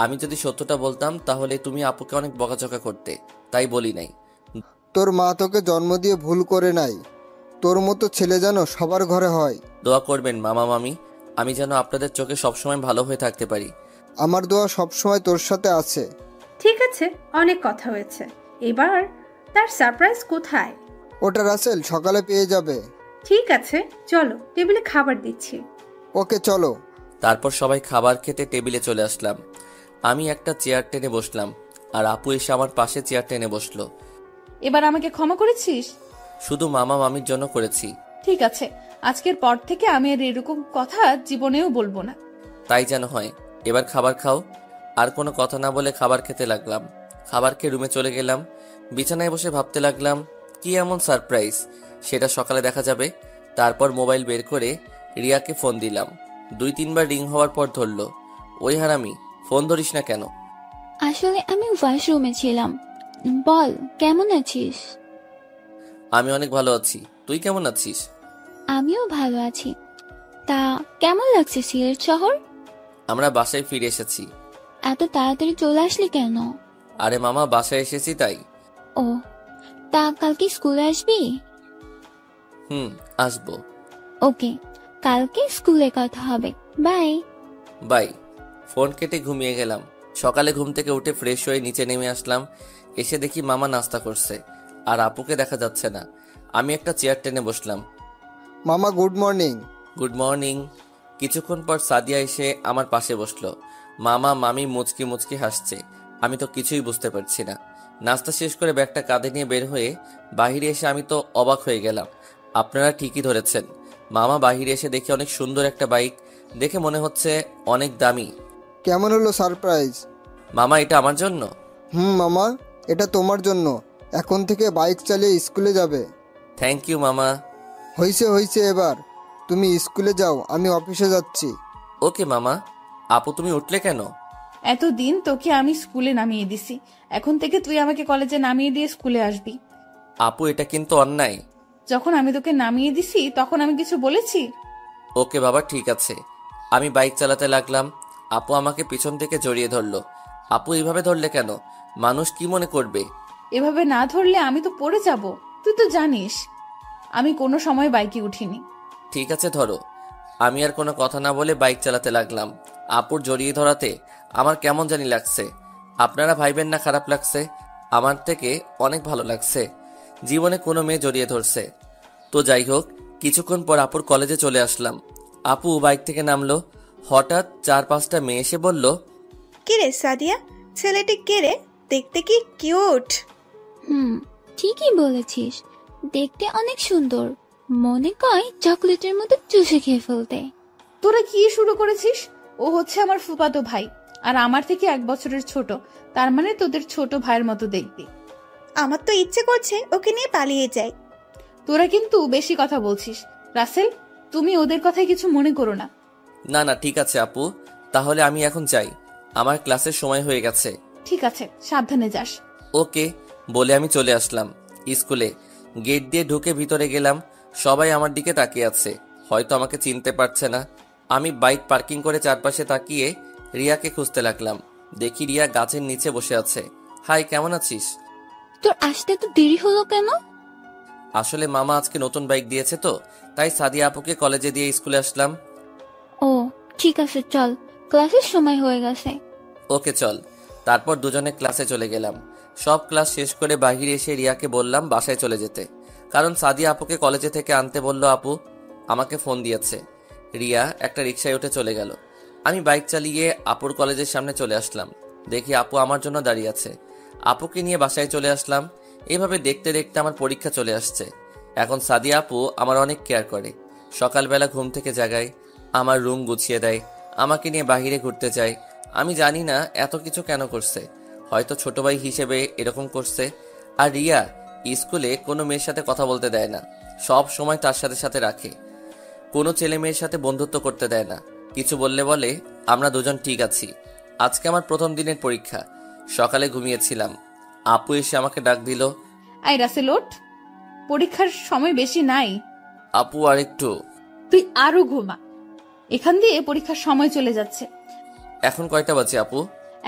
আমি যদি সত্যটা বলতাম তাহলে তুমি আপুকে অনেক বকাঝকা করতে, তাই বলি নাই। তোর মা তোকে জন্ম দিয়ে ভুল করে নাই। তোর মতো ছেলে যেন সবার ঘরে হয়। দোয়া করবেন মামা মামি, আমি যেন আপনাদের চোখে সবসময় ভালো হয়ে থাকতে পারি। আমার দোয়া সবসময় তোর সাথে আছে। ঠিক আছে, অনেক কথা হয়েছে, এবার তার সারপ্রাইজ কোথায়? ওটা রাসেল সকালে পেয়ে যাবে। ঠিক আছে, চলো টেবিলে খাবার দিচ্ছি। ওকে চলো। তারপর সবাই খাবার খেতে টেবিলে চলে আসলাম। আমি একটা চেয়ার টেনে বসলাম, আর আপু এসে আমার পাশে চেয়ার টেনে বসলো। এবার আমাকে ক্ষমা করেছিস? শুধু মামা মামির জন্য করেছি। ঠিক আছে, আজকের পর থেকে আমি আর এরকম কথা জীবনেও বলবো না। তাই যেন হয়। এবার খাবার খাও। আর কোনো কথা না বলে খাবার খেতে লাগলাম। খাবার খেয়ে রুমে চলে গেলাম। বিছানায় বসে ভাবতে লাগলাম কি এমন সারপ্রাইজ, সেটা সকালে দেখা যাবে। তারপর মোবাইল বের করে রিয়াকে ফোন দিলাম। 2-3 বার রিং হওয়ার পর ধরলো। ওই হারামি, ফোন ধরিস না কেন? আসলে আমি ওয়াশরুমে ছিলাম। বল, কেমন আছিস? আমি অনেক ভালো আছি, তুই কেমন আছিস? আমিও ভালো আছি। তা কেমন লাগছে সিলেট শহর? আমরা বাসায় ফিরে এসেছি। এত তাড়াতাড়ি চলে আসলি কেন? আরে মামা, বাসায় এসেছি তাই। ও, তা কালকে স্কুলে আসবি? আসবো। ওকে, কালকে স্কুলে কথা হবে। বাই। বাই। ফোন কেটে ঘুমিয়ে গেলাম। সকালে ঘুম থেকে উঠে ফ্রেশ হয়ে নিচে নেমে আসলাম। এসে দেখি মামা নাস্তা করছে, আর আপুকে দেখা যাচ্ছে না। আমি একটা চেয়ার টেনে বসলাম। মামা গুড মর্নিং। Good morning. কিছুক্ষণ পর সাদিয়া এসে আমার পাশে বসলো। মামা মামি মুচকি মুচকি হাসছে। আমি তো কিছুই বুঝতে পারছি না। নাস্তা শেষ করে ব্যাগটা কাঁধে নিয়ে বের হয়ে বাহিরে এসে আমি তো অবাক হয়ে গেলাম। আপনারা ঠিকই ধরেছেন, মামা বাহিরে এসে দেখি অনেক সুন্দর একটা বাইক। দেখে মনে হচ্ছে অনেক দামি। কেমন হলো সারপ্রাইজ? মামা, এটা আমার জন্য? মামা, এটা তোমার জন্য। এখন থেকে বাইক চালিয়ে স্কুলে যাবে। থ্যাংক ইউ মামা। হইছে এবার তুমি স্কুলে যাও, আমি অফিসে যাচ্ছি। ওকে মামা। আপু, তুমি উঠলে কেন? এতদিন তোকে আমি স্কুলে নামিয়ে দিছি, এখন থেকে তুই আমাকে কলেজে নামিয়ে দিয়ে স্কুলে আসবি। আপু, এটা কিন্তু অন্যায়। যখন আমি তোকে নামিয়ে দিছি তখন আমি কিছু বলেছি? ওকে বাবা, ঠিক আছে। আমি বাইক চালাতে লাগলাম। আপু আমাকে পিছন থেকে জড়িয়ে ধরলো। আপু, এইভাবে ধরলে কেন? মানুষ কি মনে করবে? এভাবে না ধরলে আমি তো পড়ে যাব, তুই তো জানিস আমি কোনো সময় বাইকে উঠিনি। ঠিক আছে, ধরো। আমি আর কোনো কথা না বলে বাইক চালাতে লাগলাম। আপুর জড়িয়ে ধরাতে আমার কেমন জানি লাগছে। আপনারা ভাইবেন না খারাপ লাগছে? আমার থেকে অনেক ভালো লাগছে। জীবনে কোনো মেয়ে জড়িয়ে ধরছে। তো যাই হোক, কিছুক্ষণ পর আপুর কলেজে চলে আসলাম। আপু বাইক থেকে নামলো। হঠাৎ 4-5টা মেয়ে এসে বলল, কে রে সাদিয়া, ছেলেটি কে রে? দেখতে কি কিউট। ঠিকই বলেছিস, দেখতে অনেক সুন্দর। মনে কয় চকলেটের মতো চুষে খেয়ে ফেলতে। তোরা কি শুরু করেছিস? ও হচ্ছে আমার ফুফাতো ভাই, আর আমার থেকে 1 বছরের ছোট। তার মানে তোদের ছোট ভাইয়ের মতো দেখবি। আমার তো ইচ্ছে করছে ওকে নিয়ে পালিয়ে যাই। তোরা কিন্তু বেশি কথা বলছিস। রাসেল, তুমি ওদের কথায় কিছু মনে করো না। না না, ঠিক আছে আপু, তাহলে আমি এখন যাই। আমার ক্লাসের সময় হয়ে গেছে। ঠিক আছে, সাবধানে যাস। ওকে বলে আমি চলে আসলাম স্কুলে। গেট দিয়ে ঢুকে ভিতরে গেলাম। সবাই আমার দিকে তাকিয়ে আছে, হয়তো আমাকে চিনতে পারছে না। আমি বাইক পার্কিং করে চারপাশে তাকিয়ে রিয়াকে খুঁজতে লাগলাম। দেখি রিয়া গাছের নিচে বসে আছে। হাই, কেমন আছিস? তোর আসতে তো দেরি হলো কেন? আসলে মামা আজকে নতুন বাইক দিয়েছে, তো তাই সাদিয়া আপুকে কলেজে দিয়ে স্কুলে আসলাম। ও ঠিক আছে, চল, ক্লাসের সময় হয়ে গেছে। ওকে চল। তারপর দুজনে ক্লাসে চলে গেলাম। সব ক্লাস শেষ করে বাহিরে এসে রিয়াকে বললাম বাসায় চলে যেতে, কারণ সাদিয়া আপুকে কলেজে থেকে আনতে বলল। আপু আমাকে ফোন দিয়েছে। রিয়া একটা রিক্সায় উঠে চলে গেল। আমি বাইক চালিয়ে আপুর কলেজের সামনে চলে আসলাম। দেখি আপু আমার জন্য দাঁড়িয়ে আছে। আপুকে নিয়ে বাসায় চলে আসলাম। এইভাবে দেখতে দেখতে আমার পরীক্ষা চলে আসছে। এখন সাদিয়া আপু আমার অনেক কেয়ার করে। সকালবেলা ঘুম থেকে জাগায়, আমার রুম গুছিয়ে দেয়, আমাকে নিয়ে বাহিরে ঘুরতে যায়। আমি জানি না এত কিছু কেন করছে, হয়তো ছোট ভাই হিসেবে এরকম করছে। আর রিয়া স্কুলে কোনো মেয়ের সাথে কথা বলতে দেয় না, সব সময় তার সাথে সাথে রাখে। কোনো ছেলে মেয়ের সাথে বন্ধুত্ব করতে দেয় না। কিছু বললে বলে আমরা দুজন ঠিক আছি। আজকে আমার প্রথম দিনের পরীক্ষা। সকালে ঘুমিয়েছিলাম। আপু এসে আমাকে ডাক দিল। আই রাসেল, ওঠ, পরীক্ষার সময় বেশি নাই। আপু আর একটু। তুই আরো ঘুমা, এখান দিয়ে পরীক্ষার সময় চলে যাচ্ছে। এখন কয়টা বাজে আপু?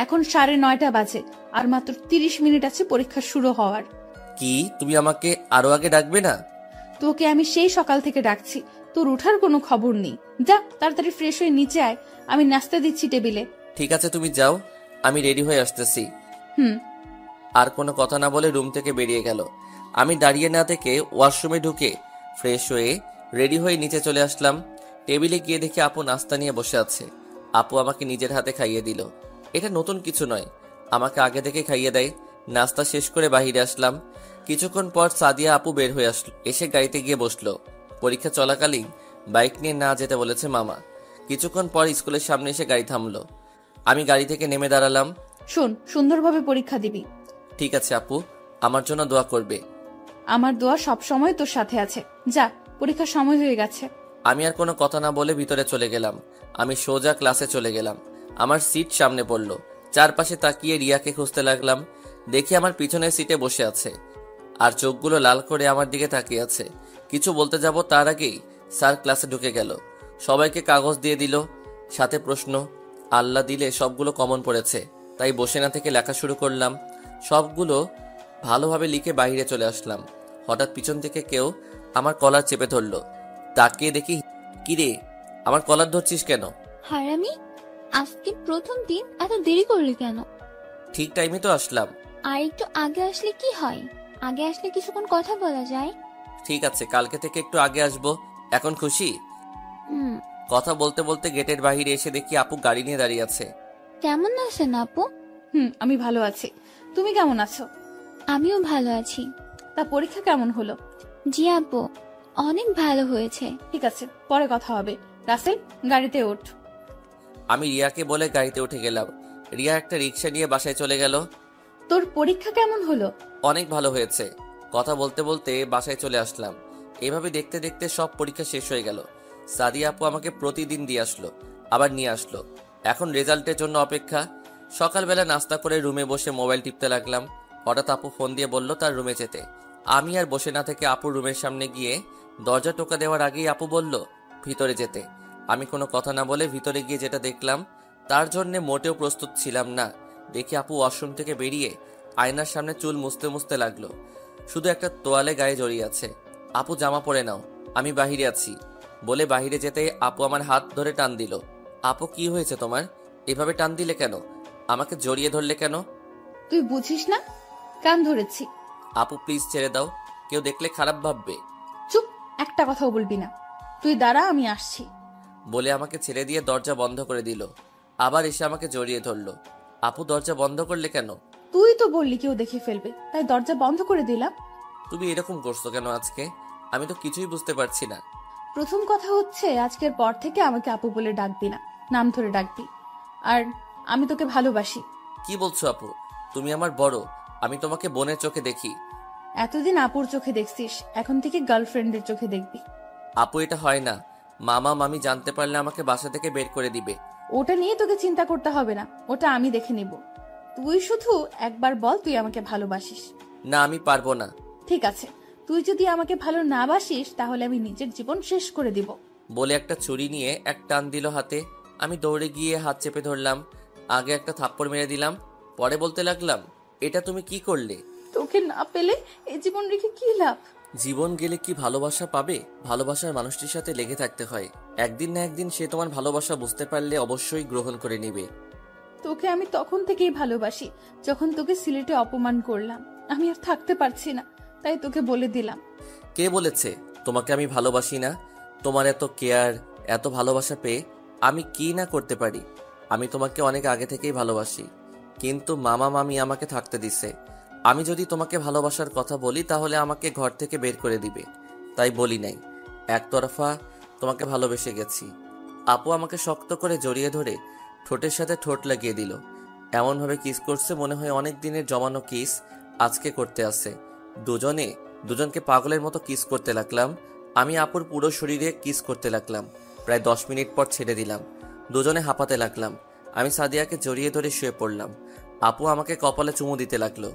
এখন 9:30 বাজে, আর মাত্র 30 মিনিট আছে পরীক্ষা শুরু হওয়ার। কি, তুমি আমাকে আরো আগে ডাকবে না? তোকে আমি সেই সকাল থেকে ডাকছি, তোর উঠার কোনো খবর নেই। যা তাড়াতাড়ি ফ্রেশ হয়ে নিচে আয়, আমি নাস্তা দিচ্ছি টেবিলে। ঠিক আছে, তুমি যাও, আমি রেডি হয়ে আসতেছি। আর কোনো কথা না বলে রুম থেকে বেরিয়ে গেল। আমি দাঁড়িয়ে না থেকে ওয়াশরুমে ঢুকে ফ্রেশ হয়ে রেডি হয়ে নিচে চলে আসলাম। টেবিলে গিয়ে দেখি আপু নাস্তা নিয়ে বসে আছে। আপু আমাকে নিজের হাতে খাইয়ে দিল। এটা নতুন কিছু নয়, আমাকে আগে থেকে খাইয়ে দেয়। নাস্তা শেষ করে বাহিরে আসলাম। কিছুক্ষণ পর সাদিয়া আপু বের হয়ে আসলো, এসে গাড়িতে গিয়ে বসলো। পরীক্ষা চলাকালীন বাইক নিয়ে না যেতে বলেছে মামা। কিছুক্ষণ পর স্কুলের সামনে এসে গাড়ি থামলো। আমি গাড়ি থেকে নেমে দাঁড়ালাম। শোন, সুন্দরভাবে পরীক্ষা দিবি। ঠিক আছে আপু, আমার জন্য দোয়া করবে। আমার দোয়া সব সময় তোর সাথে আছে। যা, পরীক্ষার সময় হয়ে গেছে। আমি আর কোনো কথা না বলে ভিতরে চলে গেলাম। আমি সোজা ক্লাসে চলে গেলাম। আমার সিট সামনে পড়ল। চারপাশে তাকিয়ে রিয়াকে খুঁজতে লাগলাম। দেখি আমার পিছনের সিটে বসে আছে, আর চোখগুলো লাল করে আমার দিকে তাকিয়ে আছে। কিছু বলতে যাব তার আগেই স্যার ক্লাসে ঢুকে গেল। সবাইকে কাগজ দিয়ে দিল, সাথে প্রশ্ন। আল্লাহ দিলে সবগুলো কমন পড়েছে, তাই বসে না থেকে লেখা শুরু করলাম। সবগুলো ভালোভাবে লিখে বাইরে চলে আসলাম। হঠাৎ পিছন থেকে কেউ আমার কলার চেপে ধরলো। তাকিয়ে দেখি, কিরে আমার কলার ধরছিস কেন? হারামি, আজকে প্রথম দিন এত দেরি করলি কেন? ঠিক টাইমে তো আসলাম। আর একটু আগে আসলে কি হয়? আগে আসলে কিছুক্ষণ কথা বলা যায়। ঠিক আছে, কালকে থেকে একটু আগে আসবো। এখন খুশি? হুম। কথা বলতে বলতে গেটের বাইরে এসে দেখি আপু গাড়ি নিয়ে দাঁড়িয়ে আছে। কেমন আছেন আপু? আমি ভালো আছি। তুমি কেমন আছো? আমিও ভালো আছি। তা পরীক্ষা কেমন হলো? জি আপু, অনেক ভালো হয়েছে। ঠিক আছে, পরে কথা হবে। রাসেল, গাড়িতে ওঠ। আমি রিয়াকে বলে গাড়িতে উঠে গেলাম। রিয়া একটা রিক্সা নিয়ে বাসায় চলে গেল। তোর পরীক্ষা কেমন হলো? অনেক ভালো হয়েছে। কথা বলতে বলতে বাসায় চলে আসলাম। এভাবে দেখতে দেখতে সব পরীক্ষা শেষ হয়ে গেল। সাদিয়া আপু আমাকে প্রতিদিন দিয়ে আসলো, আবার নিয়ে আসলো। এখন রেজাল্টের জন্য অপেক্ষা। সকালবেলা নাস্তা করে রুমে বসে মোবাইল টিপতে লাগলাম। হঠাৎ আপু ফোন দিয়ে বলল তার রুমে যেতে। আমি আর বসে না থেকে আপুর রুমের সামনে গিয়ে দরজা টোকা দেওয়ার আগেই আপু বলল ভিতরে যেতে। আমি কোনো কথা না বলে ভিতরে গিয়ে যেটা দেখলাম তার জন্য মোটেও প্রস্তুত ছিলাম না। দেখি আপু ওয়াশরুম থেকে বেরিয়ে আয়নার সামনে চুল মুছতে মুছতে লাগলো। শুধু একটা তোয়ালে গায়ে জড়িয়ে আছে। আপু জামা পরে নাও, আমি বাহিরে আছি বলে বাহিরে যেতে আপু আমার হাত ধরে টান দিল। আপু কি হয়েছে তোমার? এভাবে টান দিলে কেন? আমাকে জড়িয়ে ধরলে কেন? তুই বুঝিস না? কান ধরেছি। আপু প্লিজ ছেড়ে দাও, কেউ দেখলে খারাপ ভাববে। চুপ, একটা কথাও বলবি না। তুই দাঁড়া, আমি আসছি। বলে আমাকে ছেড়ে দিয়ে দরজা বন্ধ করে দিল। আবার এসে আমাকে জড়িয়ে ধরলো। আপু দরজা বন্ধ করলে কেন? তুই তো বললি কেউ দেখে ফেলবে, তাই দরজা বন্ধ করে দিলাম। তুমি এরকম করছো কেন আজকে? আমি তো কিছুই বুঝতে পারছি না। প্রথম কথা হচ্ছে, আজকের পর থেকে আমাকে আপু বলে ডাকবি না, নাম ধরে ডাকবি। আর আমি তোকে ভালোবাসি। কি বলছো আপু? তুমি আমার বড়, আমি তোমাকে বোনের চোখে দেখি। এতদিন আপুর চোখে দেখছিস, এখন থেকে গার্লফ্রেন্ডের চোখে দেখবি। আপু এটা হয় না। মামা মামি জানতে পারলে আমাকে বাসা থেকে বের করে দিবে। ওটা নিয়ে তোকে চিন্তা করতে হবে না, ওটা আমি দেখে নিব। তুই শুধু একবার বল তুই আমাকে ভালোবাসিস। না আমি পারবো না। ঠিক আছে, তুই যদি আমাকে ভালো না বাসিস তাহলে আমি নিজের জীবন শেষ করে দিব। বলে একটা ছুরি নিয়ে এক টান দিল হাতে। আমি দৌড়ে গিয়ে হাত চেপে ধরলাম। আগে একটা থাপ্পড় মেরে দিলাম, পরে বলতে লাগলাম এটা তুমি কি করলে? তোকে না পেলে এই জীবন রেখে কি লাভ? জীবন গেলে কি ভালোবাসা পাবে? ভালোবাসার মানুষটির সাথে লেগে থাকতে হয়। একদিন না একদিন সে তোমার ভালোবাসা বুঝতে পারলে অবশ্যই গ্রহণ করে নিবে। তোকে আমি তখন থেকেই ভালোবাসি যখন তোকে সিলেটে অপমান করলাম। আমি আর থাকতে পারছি না, তাই তোকে বলে দিলাম। কে বলেছে তোমাকে আমি ভালোবাসি না? তোমার এত কেয়ার, এত ভালোবাসা পেয়ে আমি কি না করতে পারি? আমি তোমাকে অনেক আগে থেকেই ভালোবাসি, কিন্তু মামা মামি আমাকে থাকতে দিছে। আমি যদি তোমাকে ভালোবাসার কথা বলি তাহলে আমাকে ঘর থেকে বের করে দিবে, তাই বলি নাই। একতরফা তোমাকে ভালোবেসে গেছি। আপু আমাকে শক্ত করে জড়িয়ে ধরে ঠোঁটের সাথে ঠোঁট লাগিয়ে দিল। এমনভাবে কিস করছে মনে হয় অনেক দিনের জমানো কিস আজকে করতে আসে। দুজনকে পাগলের মতো কিস করতে লাগলাম। আমি আপুর পুরো শরীরে কিস করতে লাগলাম। প্রায় 10 মিনিট পর ছেড়ে দিলাম। দুজনে হাঁপাতে লাগলাম। আমি সাদিয়াকে জড়িয়ে ধরে শুয়ে পড়লাম। আপু আমাকে কপালে চুমু দিতে লাগলো।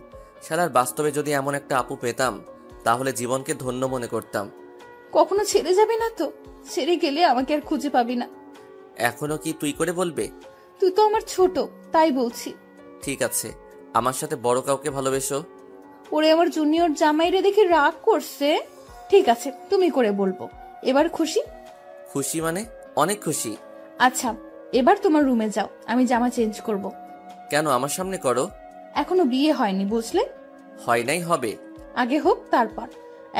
শালার বাস্তবে যদি এমন একটা আপু পেতাম তাহলে জীবনকে ধন্য মনে করতাম। কখনো ছেড়ে যাবি না তো? ছেড়ে গেলে আমাকে আর খুঁজে পাবি না। এখনো কি তুই করে বলবে? তুই তো আমার ছোট, তাই বলছি। ঠিক আছে, আমার সাথে বড় কাউকে ভালোবেসো। ওরে আমার জুনিয়র জামাইরে দেখে রাগ করছে। ঠিক আছে, তুমি করে বলবো। এবার খুশি? খুশি মানে? অনেক খুশি। আচ্ছা, এবার তোমার রুমে যাও, আমি জামা চেঞ্জ করব। কেন আমার সামনে করো? এখনো বিয়ে হয়নি, বুঝলে? হয় নাই, হবে। আগে হোক তারপর।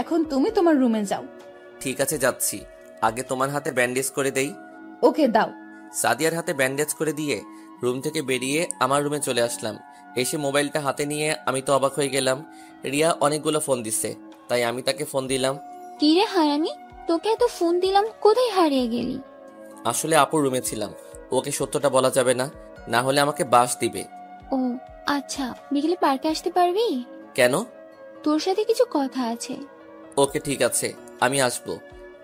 এখন তুমি তোমার রুমে যাও। ঠিক আছে যাচ্ছি। আগে তোমার হাতে ব্যান্ডেজ করে দেই। ওকে, দাও। সাদিয়ার হাতে ব্যান্ডেজ করে দিয়ে রুম থেকে বেরিয়ে আমার রুমে চলে আসলাম। এসে মোবাইলটা হাতে নিয়ে আমি তো অবাক হয়ে গেলাম। রিয়া অনেকগুলো ফোন দিচ্ছে, তাই আমি তাকে ফোন দিলাম। কি রে হারামি, তোকে এত ফোন দিলাম, কোথায় হারিয়ে গেলি? আসলে আপুর রুমে ছিলাম, ওকে সত্যটা বলা যাবে না, না হলে আমাকে বাস দিবে। ও আচ্ছা, বিকেলে পার্কে আসতে পারবি? কেন? তোর সাথে কিছু কথা আছে। ওকে ঠিক আছে, আমি আসবো।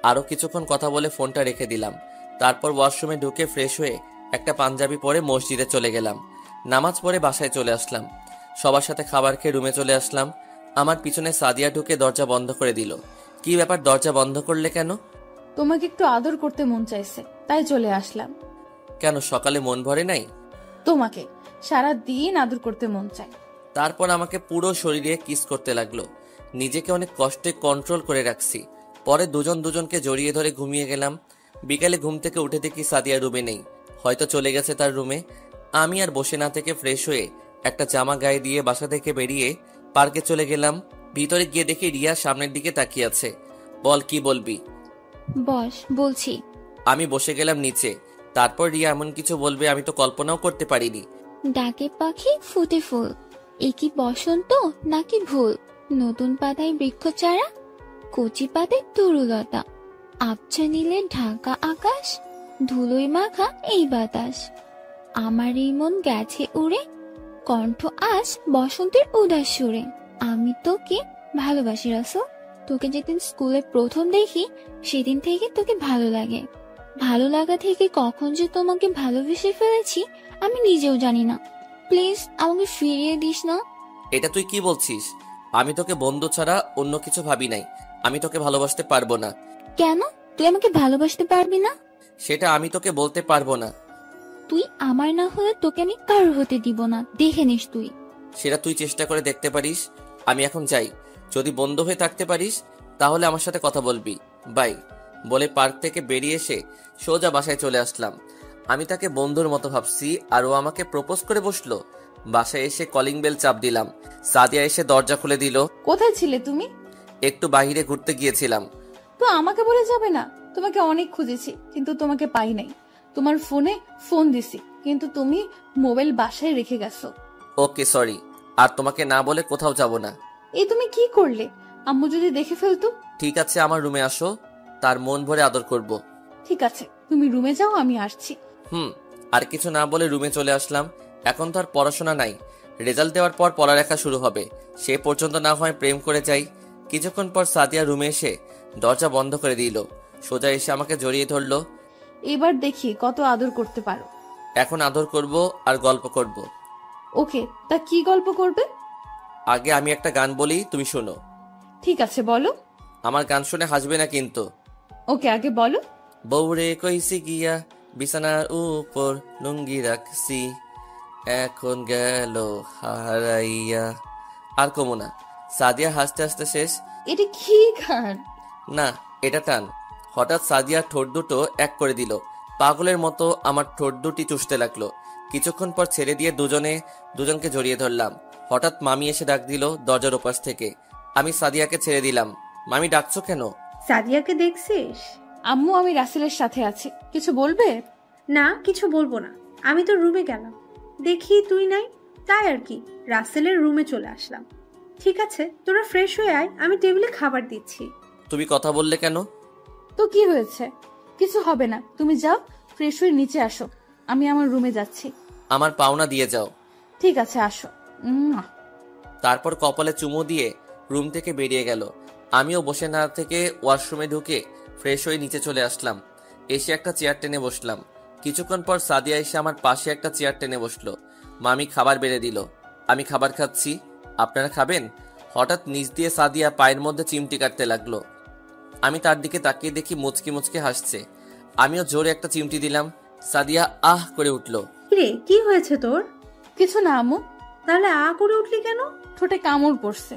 আরো কিছুক্ষণ কথা বলে ফোনটা রেখে দিলাম। তারপর ওয়াশরুমে ঢুকে ফ্রেশ হয়ে একটা পাঞ্জাবি পরে মসজিদে চলে গেলাম। নামাজ পড়ে বাসায় চলে আসলাম। সবার সাথে খাবার খেয়ে রুমে চলে আসলাম। আমার পিছনে সাদিয়া ঢুকে দরজা বন্ধ করে দিল। কি ব্যাপার, দরজা বন্ধ করলে কেন? তোমাকে একটু আদর করতে মন চাইছে, তাই চলে আসলাম। কেন, সকালে মন ভরে নাই? তোমাকে সারা দিন আদর করতে মন চায়। তারপর আমাকে পুরো শরীরে কিস করতে লাগলো। নিজেকে অনেক কষ্টে কন্ট্রোল করে রাখছি। পরে দুজন দুজনকে জড়িয়ে ধরে ঘুমিয়ে গেলাম। বিকালে ঘুম থেকে উঠে দেখি সাদিয়া রুমে নেই, হয়তো চলে গেছে তার রুমে। আমি আর বসে না থেকে ফ্রেশ হয়ে একটা জামা গায়ে দিয়ে বাসা থেকে বেরিয়ে পার্কে চলে গেলাম। ভিতরে গিয়ে দেখি রিয়া সামনের দিকে তাকিয়ে আছে। বল, কি বলবি? বস, বলছি। আমি বসে গেলাম নিচে। তারপর রিয়া এমন কিছু বলবে আমি তো কল্পনাও করতে পারিনি। ডাকে পাখি ফুটে ফুল, এ কি বসন্ত নাকি ভুল? নতুন পাতায় বৃক্ষ চারা, কচি পাতায় তরুলতা, আবছা নীলে ঢাকা আকাশ, ধুলোয় মাখা এই বাতাস। আমার এই মন গেছে উড়ে, কণ্ঠ আজ বসন্তের উদাস সুরে। আমি তোকে ভালোবাসি রাসূল, তোকে যেদিন স্কুলে প্রথম দেখি সেদিন থেকে তোকে ভালো লাগে। ভালো লাগা থেকে কখন যে তোমাকে ভালোবেসে ফেলেছি আমি নিজেও জানি না। প্লিজ আমাকে ফিরিয়ে দিস না। এটা তুই কি বলছিস? আমি তোকে বন্ধু ছাড়া অন্য কিছু ভাবি নাই। আমি তোকে ভালোবাসতে পারবো না। কেন তুই আমাকে ভালোবাসতে পারবি না? সেটা আমি তোকে বলতে পারবো না। তুই আমার না হলে তোকে আমি কারোর হতে দিব না, দেখে নিস তুই। সেটা তুই চেষ্টা করে দেখতে পারিস। আমি এখন যাই, যদি বন্ধু হয়ে থাকতে পারিস তাহলে আমার সাথে কথা বলবি। বাই বলে পার্ক থেকে বেরিয়ে এসে সোজা বাসায় চলে আসলাম। আমি তাকে বন্ধুর মতো ভাবছি আর ও আমাকে প্রপোজ করে বসলো। বাসায় এসে কলিং বেল চাপ দিলাম। সাদিয়া এসে দরজা খুলে দিল। কোথায় ছিলে তুমি? একটু বাইরে ঘুরতে গিয়েছিলাম। তো আমাকে বলে যাবে না? তোমাকে অনেক খুঁজেছি কিন্তু তোমাকে পাই নাই। তোমার ফোনে ফোন দিছি কিন্তু তুমি মোবাইল বাসায় রেখে গেছো। ওকে সরি, আর তোমাকে না বলে কোথাও যাব না। এই তুমি কি করলে? আম্মু যদি দেখে ফেলতো? ঠিক আছে, আমার রুমে আসো, তার মন ভরে আদর করব। ঠিক আছে, তুমি রুমে যাও, আমি আসছি। আর কিছু না বলে রুমে চলে আসলাম। এখন তো আর পড়াশোনা নাই, রেজাল্ট দেওয়ার পর পড়ালেখা শুরু হবে। সে পর্যন্ত না হয় প্রেম করে যাই। কিছুক্ষণ পর সাদিয়া রুমে এসে দরজা বন্ধ করে দিল। সোজা এসে আমাকে জড়িয়ে ধরলো। এবার দেখি কত আদর করতে পারো। এখন আদর করব আর গল্প করব। ওকে, তা কি গল্প করবে? আগে আমি একটা গান বলি, তুমি শোনো। ঠিক আছে, বলো। আমার গান শুনে হাসবে না কিন্তু। ওকে, আগে বলো। বউরে কইছি গিয়া বিছানার উপর লুঙ্গি রাখছি, এখন গেল হারাইয়া। আর কমো না। সাদিয়া হাসতে হাসতে শেষ। এটা কি গান? না, এটা টান। হঠাৎ সাদিয়ার ঠোঁট দুটো এক করে দিল। পাগলের মতো আমার ঠোঁট দুটি চুষতে লাগলো। কিছুক্ষণ পর ছেড়ে দিয়ে দুজনকে জড়িয়ে ধরলাম। হঠাৎ মামি এসে ডাক দিল দরজার ওপাশ থেকে। আমি সাদিয়াকে ছেড়ে দিলাম। মামি ডাকছো কেন? সাদিয়াকে দেখছিস? আম্মু, আমি রাসেলের সাথে আছি, কিছু বলবে? না, কিছু বলবো না। আমি তো রুমে গেলাম, দেখি তুই নাই, তাই আর কি রাসেলের রুমে চলে আসলাম। ঠিক আছে, তোরা ফ্রেশ হয়ে আয়, আমি টেবিলে খাবার দিচ্ছি। তুমি কথা বললে কেন? তো কি হয়েছে? কিছু হবে না, তুমি যাও, ফ্রেশ হয়ে নিচে আসো, আমি আমার রুমে যাচ্ছি। আমার পাওনা দিয়ে যাও। ঠিক আছে, আসো। তারপর কপালে চুমু দিয়ে রুম থেকে বেরিয়ে গেল। আমিও বসে না থেকে ওয়াশরুমে ঢুকে ফ্রেশ হয়ে নিচে চলে আসলাম। এসে একটা চেয়ার টেনে বসলাম। কিছুক্ষণ পর সাদিয়া এসে আমার পাশে একটা চেয়ার টেনে বসলো। মামি খাবার বেড়ে দিল। আমি খাবার খাচ্ছি। আপনারা খাবেন? হঠাৎ নিচ দিয়ে সাদিয়া পায়ের মধ্যে চিমটি কাটতে লাগলো। আমি তার দিকে তাকিয়ে দেখি মুচকি মুচকি হাসছে। আমিও জোরে একটা চিমটি দিলাম। সাদিয়া আহ করে উঠলো। রে, কি হয়েছে তোর? কিছু না আম্মু। তাহলে আ করে উঠলি কেন? ঠোঁটে কামড় পড়ছে।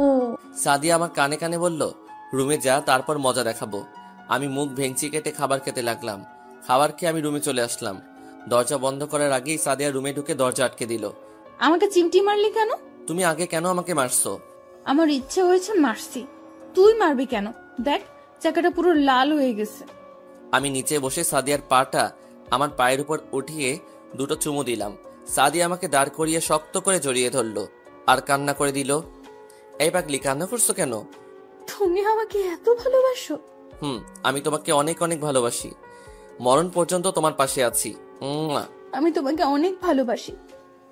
ও। সাদিয়া আমার কানে কানে বলল, রুমে যা, তারপর মজা দেখাবো। আমি মুখ ভেঙচি কেটে খাবার খেতে লাগলাম। খাবার খেয়ে আমি রুমে চলে আসলাম। দরজা বন্ধ করার আগেই সাদিয়া রুমে ঢুকে দরজা আটকে দিল। আমাকে চিমটি মারলি কেন? তুমি আগে কেন আমাকে মারছো? আমার ইচ্ছে হয়েছে, মারছি। তুই মারবি কেন? দেখ, চাকাটা পুরো লাল হয়ে গেছে। আমি নিচে বসে সাদিয়ার পাটা আমার পায়ের উপর উঠিয়ে দুটো চুমু দিলাম। সাদিয়া আমাকে দাঁড় করিয়ে শক্ত করে জড়িয়ে ধরলো আর কান্না করে দিল। এই পাগলি, কান্না করছো কেন? তুমি আমাকে এত ভালোবাসো? আমি তোমাকে অনেক অনেক ভালোবাসি। মরণ পর্যন্ত তোমার পাশে আছি। আমি তোমাকে অনেক ভালোবাসি।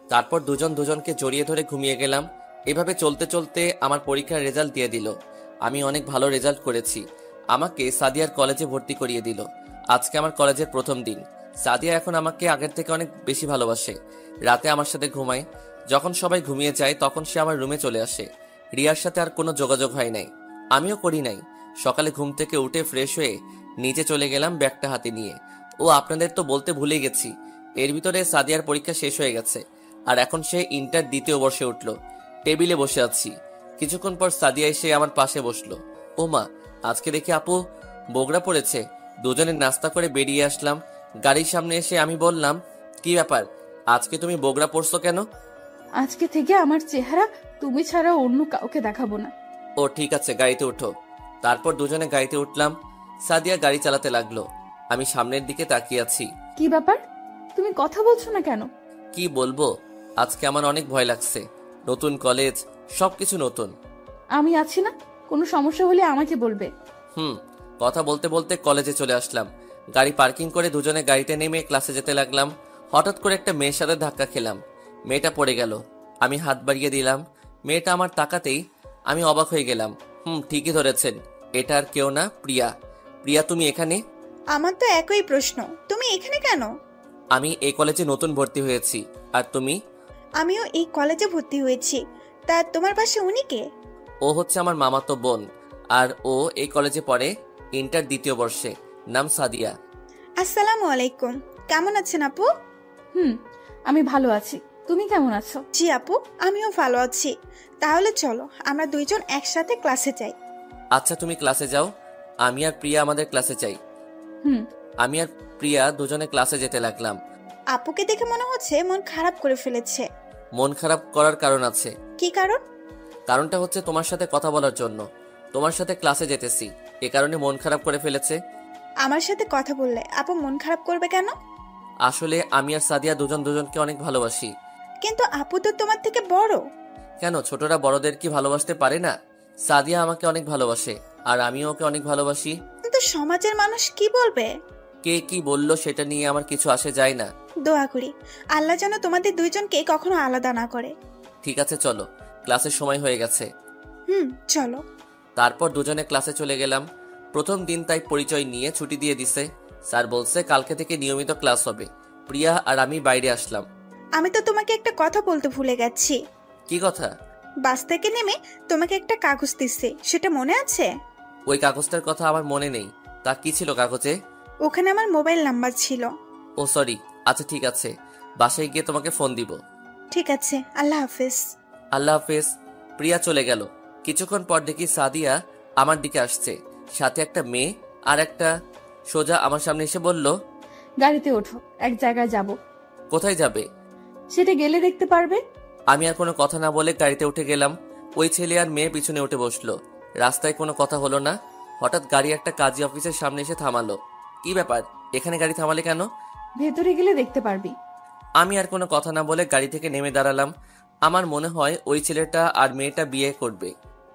তারপর দুজন দুজনকে জড়িয়ে ধরে ঘুমিয়ে গেলাম। এভাবে চলতে চলতে আমার পরীক্ষার রেজাল্ট দিয়ে দিল। আমি অনেক ভালো রেজাল্ট করেছি। আমাকে সাদিয়ার কলেজে ভর্তি করিয়ে দিল। আজকে আমার কলেজের প্রথম দিন। সাদিয়া এখন আমাকে আগের থেকে অনেক বেশি ভালোবাসে। রাতে আমার সাথে ঘুমায়। যখন সবাই ঘুমিয়ে যায় তখন সে আমার রুমে চলে আসে। রিয়ার সাথে আর কোনো যোগাযোগ হয় নাই, আমিও করি নাই। সকালে ঘুম থেকে উঠে ফ্রেশ হয়ে নিচে চলে গেলাম ব্যাগটা হাতে নিয়ে। ও আপনাদের তো বলতে ভুলে গেছি, এর ভিতরে সাদিয়ার পরীক্ষা শেষ হয়ে গেছে আর এখন সে ইন্টার দ্বিতীয় বর্ষে উঠল। টেবিলে বসে আছি। কিছুক্ষণ পর সাদিয়া এসে আমার পাশে বসলো। ও মা, আজকে দেখি আপু বগড়া পড়েছে। দুজনে নাস্তা করে বেরিয়ে আসলাম। গাড়ির সামনে এসে আমি বললাম, কি ব্যাপার, আজকে তুমি বগড়া পড়ছো কেন? আজকে থেকে আমার চেহারা তুমি ছাড়া অন্য কাউকে দেখাবো না। ও ঠিক আছে, গাড়িতে উঠো। তারপর দুজনে গাড়িতে উঠলাম। সাদিয়া গাড়ি চালাতে লাগলো। আমি সামনের দিকে তাকিয়ে আছি। কি ব্যাপার, তুমি কথা বলছো না কেন? কি বলবো, আজকে আমার অনেক ভয় লাগছে। নতুন কলেজ, সবকিছু নতুন। আমি আছি না, কোনো সমস্যা হলে আমাকে বলবে। কথা বলতে বলতে কলেজে চলে আসলাম। গাড়ি পার্কিং করে দুজনে গাড়িতে নেমে ক্লাসে যেতে লাগলাম। হঠাৎ করে একটা মেয়ের সাথে ধাক্কা খেলাম। মেয়েটা পড়ে গেল। আমি হাত বাড়িয়ে দিলাম। মেয়েটা আমার তাকাতেই আমি অবাক হয়ে গেলাম। ঠিকই ধরেছেন, এটা আর কেউ না, প্রিয়া। প্রিয়া, তুমি এখানে? আমার তো একই প্রশ্ন, তুমি এখানে কেন? আমি এই কলেজে নতুন ভর্তি হয়েছি। আর তুমি? আমিও এই কলেজে ভর্তি হয়েছি। তা তোমার পাশে উনি কে? ও হচ্ছে আমার মামাতো বোন, আর ও এই কলেজে পড়ে ইন্টার দ্বিতীয় বর্ষে। নাম সাদিয়া। আসসালামু আলাইকুম, কেমন আছেন আপু? আমি ভালো আছি, তুমি কেমন আছো? জি আপু, আমিও ভালো আছি। তাহলে চলো আমরা দুইজন একসাথে ক্লাসে যাই। আচ্ছা, তুমি ক্লাসে যাও, আমি আর প্রিয়া আমাদের ক্লাসে যাই। আমি আর প্রিয়া দুজনে ক্লাসে যেতে লাগলাম। আপুকে দেখে মনে হচ্ছে মন খারাপ করে ফেলেছে। মন খারাপ করার কারণ আছে। কি কারণ? কারণটা হচ্ছে তোমার সাথে কথা বলার জন্য। তোমার সাথে ক্লাসে যেতেছি, এ কারণে মন খারাপ করে ফেলেছে। আমার সাথে কথা বললে আপু মন খারাপ করবে কেন? আসলে আমি আর সাদিয়া দুজন দুজনকে অনেক ভালোবাসি। কিন্তু আপু তো তোমার থেকে বড়। কেন, ছোটরা বড়দের কি ভালোবাসতে পারে না? সাদিয়া আমাকে অনেক ভালোবাসে আর আমিও ওকে অনেক ভালোবাসি। কিন্তু সমাজের মানুষ কি বলবে? কে কি বললো সেটা নিয়ে আমার কিছু আসে যায় না। দোয়া করি আল্লাহ যেন তোমাদের দুইজনকে কখনো আলাদা না করে। ঠিক আছে, চলো, ক্লাসের সময় হয়ে গেছে। চলো। তারপর দুজনে ক্লাসে চলে গেলাম। প্রথম দিন তাই পরিচয় নিয়ে ছুটি দিয়ে দিছে। স্যার বলছে কালকে থেকে নিয়মিত ক্লাস হবে। প্রিয়া আর আমি বাইরে আসলাম। আমি তো তোমাকে একটা কথা বলতে ভুলে গেছি। কি কথা? বাস থেকে নেমে তোমাকে একটা কাগজ দিচ্ছে, সেটা মনে আছে? ওই কাগজটার কথা আমার মনে নেই। তা কি ছিল কাগজে? ওখানে আমার মোবাইল নাম্বার ছিল। ও সরি, আচ্ছা ঠিক আছে, বাসায় গিয়ে তোমাকে ফোন দিব। ঠিক আছে, আল্লাহ হাফেজ। আল্লাহ হাফেজ। প্রিয়া চলে গেল। কিছুক্ষণ পর দেখি সাদিয়া আমার দিকে আসছে, সাথে একটা মেয়ে আর একটা। সোজা আমার সামনে এসে বলল, গাড়িতে ওঠো, এক জায়গায় যাব। কোথায় যাবে? সেটা গেলে দেখতে পারবে। আমি আর কোনো কথা না বলে গাড়িতে উঠে গেলাম। ওই ছেলে আর মেয়ে পিছনে উঠে বসলো। রাস্তায় কোনো কথা হলো না। হঠাৎ গাড়ি একটা কাজী অফিসের সামনে এসে থামালো। কি ব্যাপার, এখানে গাড়ি থামালে কেন? ভেতরে গেলে দেখতে পারবি। আমি আর কোনো কথা না বলে গাড়ি থেকে নেমে দাঁড়ালাম। আমার মনে হয় ওই ছেলেটা আর মেয়েটা বিয়ে করবে,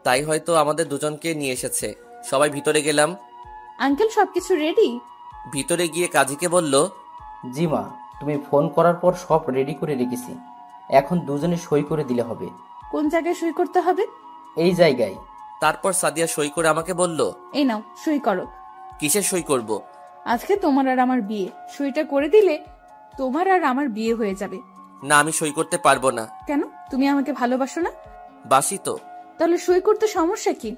তাই হয়তো আমাদের দুজনকে নিয়ে এসেছে। সবাই ভিতরে গেলাম। আঙ্কেল, সবকিছু রেডি? ভিতরে গিয়ে কাজীকে বলল, জি মা, তুমি ফোন করার পর সব রেডি করে রেখেছি। এখন দুজনে সই করে দিলে হবে। কোন জায়গায় সই করতে হবে? এই জায়গায়। তারপর সাদিয়া সই করে আমাকে বলল, এই নাও, সই করো। কিসের সই করব? আজকে তোমার আর আমার বিয়ে, সইটা করে দিলে তোমার আর আমার বিয়ে হয়ে যাবে। না, আমি সই করতে পারবো না। কেন, তুমি আমাকে ভালোবাসো না? বাসি তো। তাহলে সই করতে সমস্যা কি?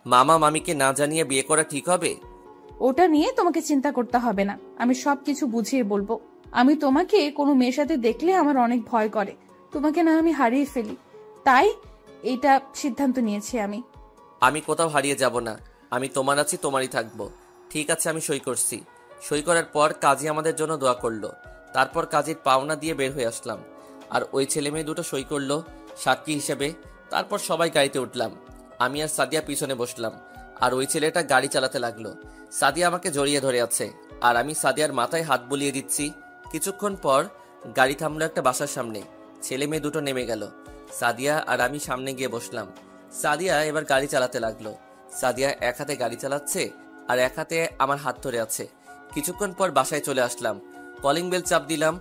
মামা মামিকে না জানিয়ে বিয়ে করা ঠিক হবে? ওটা নিয়ে তোমাকে চিন্তা করতে হবে না, আমি সবকিছু বুঝিয়ে বলবো। আমি তোমাকে কোনো মেয়ের সাথে দেখলে আমার অনেক ভয় করে, তোমাকে না আমি হারিয়ে ফেলি, তাই এটা সিদ্ধান্ত নিয়েছি আমি। আমি কোথাও হারিয়ে যাব না, আমি তোমার আছি, তোমারই থাকবো। ঠিক আছে, আমি সই করছি। সই করার পর কাজী আমাদের জন্য দোয়া করলো। তারপর কাজীর পাওনা দিয়ে বের হয়ে আসলাম। আর ওই ছেলে মেয়ে দুটো সই করলো সাক্ষী হিসেবে। তারপর সবাই গাড়িতে উঠলাম। আমি আর সাদিয়া পিছনে বসলাম, আর ওই ছেলেটা গাড়ি চালাতে লাগলো। সাদিয়া আমাকে জড়িয়ে ধরে আছে, আর আমি সাদিয়ার মাথায় হাত বুলিয়ে দিচ্ছি। কিছুক্ষণ পর গাড়ি থামলো একটা বাসার সামনে। ছেলে মেয়ে দুটো নেমে গেল। সাদিয়া আর আমি সামনে গিয়ে বসলাম। সাদিয়া এবার গাড়ি চালাতে লাগলো। সাদিয়া এক হাতে গাড়ি চালাচ্ছে আর এক হাতে আমার হাত ধরে আছে। কিছুক্ষণ পর বাসায় চলে আসলাম। কলিং বেল চাপ দিলাম।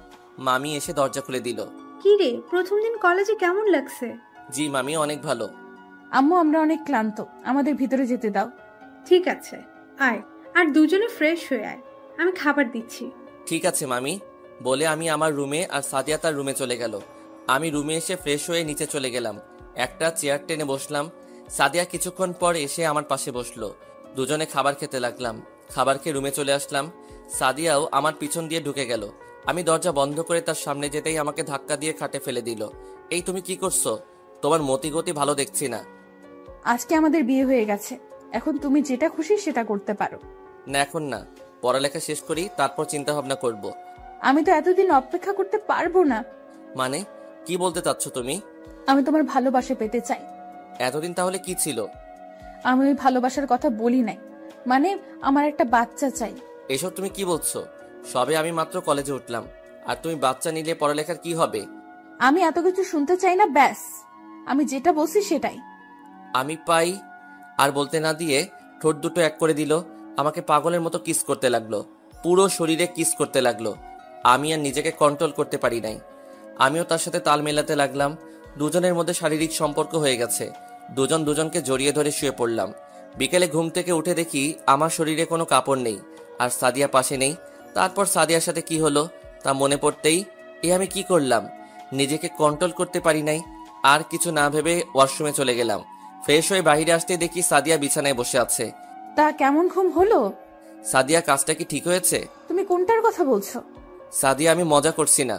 মামি এসে দরজা খুলে দিল। কি রে, প্রথম দিন কলেজে কেমন লাগছে? জি মামি, অনেক ভালো। আম্মু আমরা অনেক ক্লান্ত, আমাদের ভিতরে যেতে দাও। ঠিক আছে, আয়। আর দুজনে ফ্রেশ হয়ে আয়, আমি খাবার দিচ্ছি। ঠিক আছে মামি বলে আমি আমার রুমে আর সাদিয়া তার রুমে চলে গেল। আমি রুমে এসে ফ্রেশ হয়ে নিচে চলে গেলাম, একটা চেয়ার টেনে বসলাম। সাদিয়া কিছুক্ষণ পর এসে আমার পাশে বসলো। দুজনে খাবার খেতে লাগলাম। খাবার খেয়ে রুমে চলে আসলাম। সাদিয়াও আমার পিছন দিয়ে ঢুকে গেল। আমি দরজা বন্ধ করে তার সামনে যেতেই আমাকে ধাক্কা দিয়ে খাটে ফেলে দিল। এই তুমি কি করছো? তোমার মতিগতি ভালো দেখছি না। আজকে আমাদের বিয়ে হয়ে গেছে, এখন তুমি যেটা খুশি সেটা করতে পারো। না এখন না, পড়ালেখা শেষ করি তারপর চিন্তা ভাবনা করব। আমি তো এতদিন অপেক্ষা করতে পারবো না। মানে কি বলতে চাচ্ছ তুমি? আমি তোমার ভালোবাসা পেতে চাই। এতদিন তাহলে কি ছিল? আমি ওই ভালোবাসার কথা বলি নাই, মানে আমার একটা বাচ্চা চাই। এসব তুমি কি বলছো? সবে আমি মাত্র কলেজে উঠলাম, আর তুমি বাচ্চা নিলে পড়ালেখার কি হবে? আমি এত কিছু শুনতে চাই না, ব্যাস আমি যেটা বলছি সেটাই। আমি পাই। আর বলতে না দিয়ে ঠোঁট দুটো এক করে দিল। আমাকে পাগলের মতো কিস করতে লাগলো, পুরো শরীরে কিস করতে লাগলো। আমি আর নিজেকে কন্ট্রোল করতে পারি নাই। আমিও তার সাথে তাল মেলাতে লাগলাম। দুজনের মধ্যে শারীরিক সম্পর্ক হয়ে গেছে। দুজন দুজনকে জড়িয়ে ধরে শুয়ে পড়লাম। বিকেলে ঘুম থেকে উঠে দেখি আমার শরীরে কোনো কাপড় নেই, আর সাদিয়া পাশে নেই। তারপর সাদিয়ার সাথে কি হলো তা মনে পড়তেই আমি কি করলাম, নিজেকে কন্ট্রোল করতে পারি নাই। আর কিছু না ভেবে ওয়াশরুমে চলে গেলাম। ফ্রেশ হয়ে বাইরে আসতে দেখি সাদিয়া বিছানায় বসে আছে। তা কেমন ঘুম হলো? সাদিয়া, কাজটা কি ঠিক হয়েছে? তুমি কোনটার কথা বলছো? সাদিয়া, আমি মজা করছি না।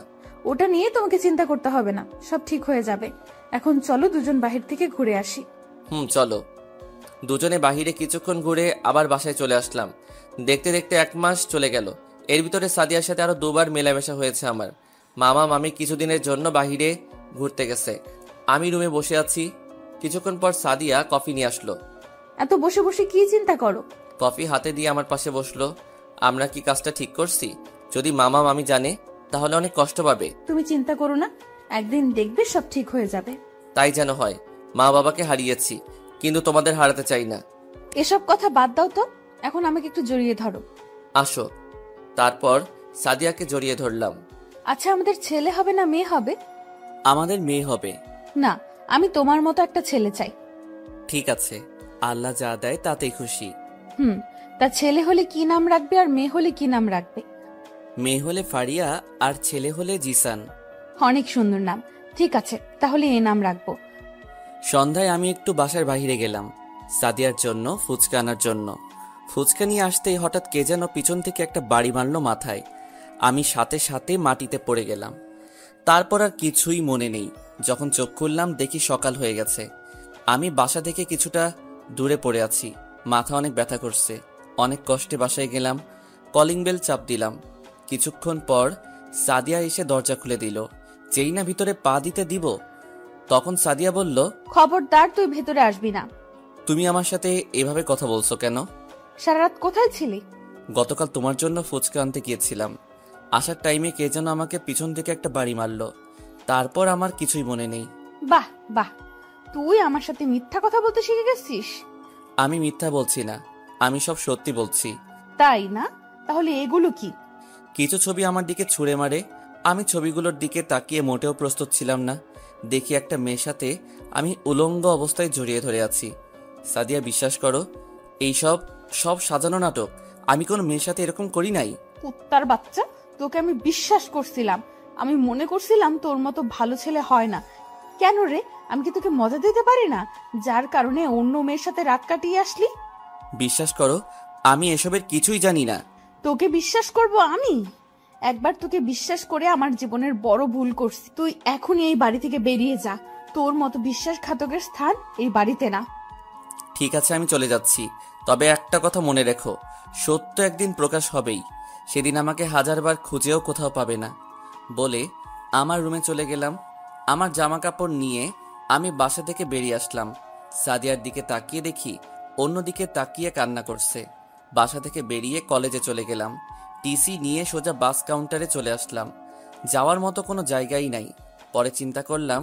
ওটা নিয়ে তোমাকে চিন্তা করতে হবে না, সব ঠিক হয়ে যাবে। এখন চলো দুজন বাহির থেকে ঘুরে আসি। চলো। দুজনে বাহিরে কিছুক্ষণ ঘুরে আবার বাসায় চলে আসলাম। দেখতে দেখতে 1 মাস চলে গেল। এর ভিতরে সাদিয়ার সাথে আরো 2বার মেলামেশা হয়েছে আমার। মামা মামি কিছুদিনের জন্য বাহিরে ঘুরতে গেছে। আমি রুমে বসে আছি। কিছুক্ষণ পর সাদিয়া কফি নিয়ে আসলো। এত বসে বসে কি চিন্তা করো? কফি হাতে দিয়ে আমার পাশে বসলো। আমরা কি কাজটা ঠিক করছি? যদি মামা মামি জানে তাহলে অনেক কষ্ট পাবে। তুমি চিন্তা করো না, একদিন দেখবে সব ঠিক হয়ে যাবে। তাই যেন হয়। মা বাবাকে হারিয়েছি, কিন্তু তোমাদের হারাতে চাই না। এসব কথা বাদ দাও তো, এখন আমাকে একটু জড়িয়ে ধরো। আসো। তারপর সাদিয়াকে জড়িয়ে ধরলাম। আচ্ছা, আমাদের ছেলে হবে না মেয়ে হবে? আমাদের মেয়ে হবে। না, আমি তোমার মতো একটা ছেলে চাই। ঠিক আছে, আল্লাহ যা দেয় তাতেই খুশি। তা ছেলে হলে কি নাম রাখবে আর মেয়ে হলে কি নাম রাখবে? মেয়ে হলে ফারিয়া আর ছেলে হলে জিসান। অনেক সুন্দর নাম। ঠিক আছে, তাহলে এই নাম রাখবো। সন্ধ্যায় আমি একটু বাসার বাইরে গেলাম সাদিয়ার জন্য ফুচকা আনার জন্য। ফুচকা নিয়ে আসতেই হঠাৎ কে যেন পিছন থেকে একটা বাড়ি মারল মাথায়। আমি সাথে সাথে মাটিতে পড়ে গেলাম। তারপর আর কিছুই মনে নেই। যখন চোখ খুললাম দেখি সকাল হয়ে গেছে। আমি বাসা থেকে কিছুটা দূরে পড়ে আছি। মাথা অনেক ব্যথা করছে। অনেক কষ্টে বাসায় গেলাম। কলিং বেল চাপ দিলাম। কিছুক্ষণ পর সাদিয়া এসে দরজা খুলে দিল। যেই না ভিতরে পা দিতে দিব তখন সাদিয়া বলল, খবরদার তুই ভেতরে আসবি না। তুমি আমার সাথে এভাবে কথা বলছো কেন? সারা রাত কোথায় ছিলি? গতকাল তোমার জন্য ফুচকা আনতে গিয়েছিলাম। আসার টাইমে কে যেন আমাকে পিছন থেকে একটা বাড়ি মারলো। তারপর আমার কিছুই মনে নেই। বাহ বাহ, তুই আমার সাথে মিথ্যা কথা বলতে শিখে গেছিস। আমি মিথ্যা বলছি না, আমি সব সত্যি বলছি। তাই না? তাহলে এগুলো কি? কিছু ছবি আমার দিকে ছুঁড়ে মারে। আমি ছবিগুলোর দিকে তাকিয়ে মোটেও প্রস্তুত ছিলাম না। দেখি একটা মেয়ের সাথে আমি উলঙ্গ অবস্থায় জড়িয়ে ধরে আছি। সাদিয়া, বিশ্বাস করো, এইসব সব সাজানো নাটক। আমি কোনো মেয়ের সাথে এরকম করি নাই। কুত্তার বাচ্চা, তোকে আমি বিশ্বাস করছিলাম। আমি মনে করছিলাম তোর মতো ভালো ছেলে হয় না। কেন রে, আমি কি তোকে মজা দিতে পারি না, যার কারণে অন্য মেয়ের সাথে রাত কাটিয়ে আসলি? বিশ্বাস করো, আমি এসবের কিছুই জানি না। তোকে বিশ্বাস করব আমি? একবার তোকে বিশ্বাস করে আমার জীবনের বড় ভুল করছি। তুই এখনই এই বাড়ি থেকে বেরিয়ে যা। তোর মতো বিশ্বাসঘাতকের স্থান এই বাড়িতে না। ঠিক আছে, আমি চলে যাচ্ছি। তবে একটা কথা মনে রেখো, সত্য একদিন প্রকাশ হবেই। সেদিন আমাকে 1000বার খুঁজেও কোথাও পাবে না। বলে আমার রুমে চলে গেলাম। আমার জামা কাপড় নিয়ে আমি বাসা থেকে বেরিয়ে আসলাম। সাদিয়ার দিকে তাকিয়ে দেখি অন্যদিকে তাকিয়ে কান্না করছে। বাসা থেকে বেরিয়ে কলেজে চলে গেলাম। টিসি নিয়ে সোজা বাস কাউন্টারে চলে আসলাম। যাওয়ার মতো কোনো জায়গাই নাই। পরে চিন্তা করলাম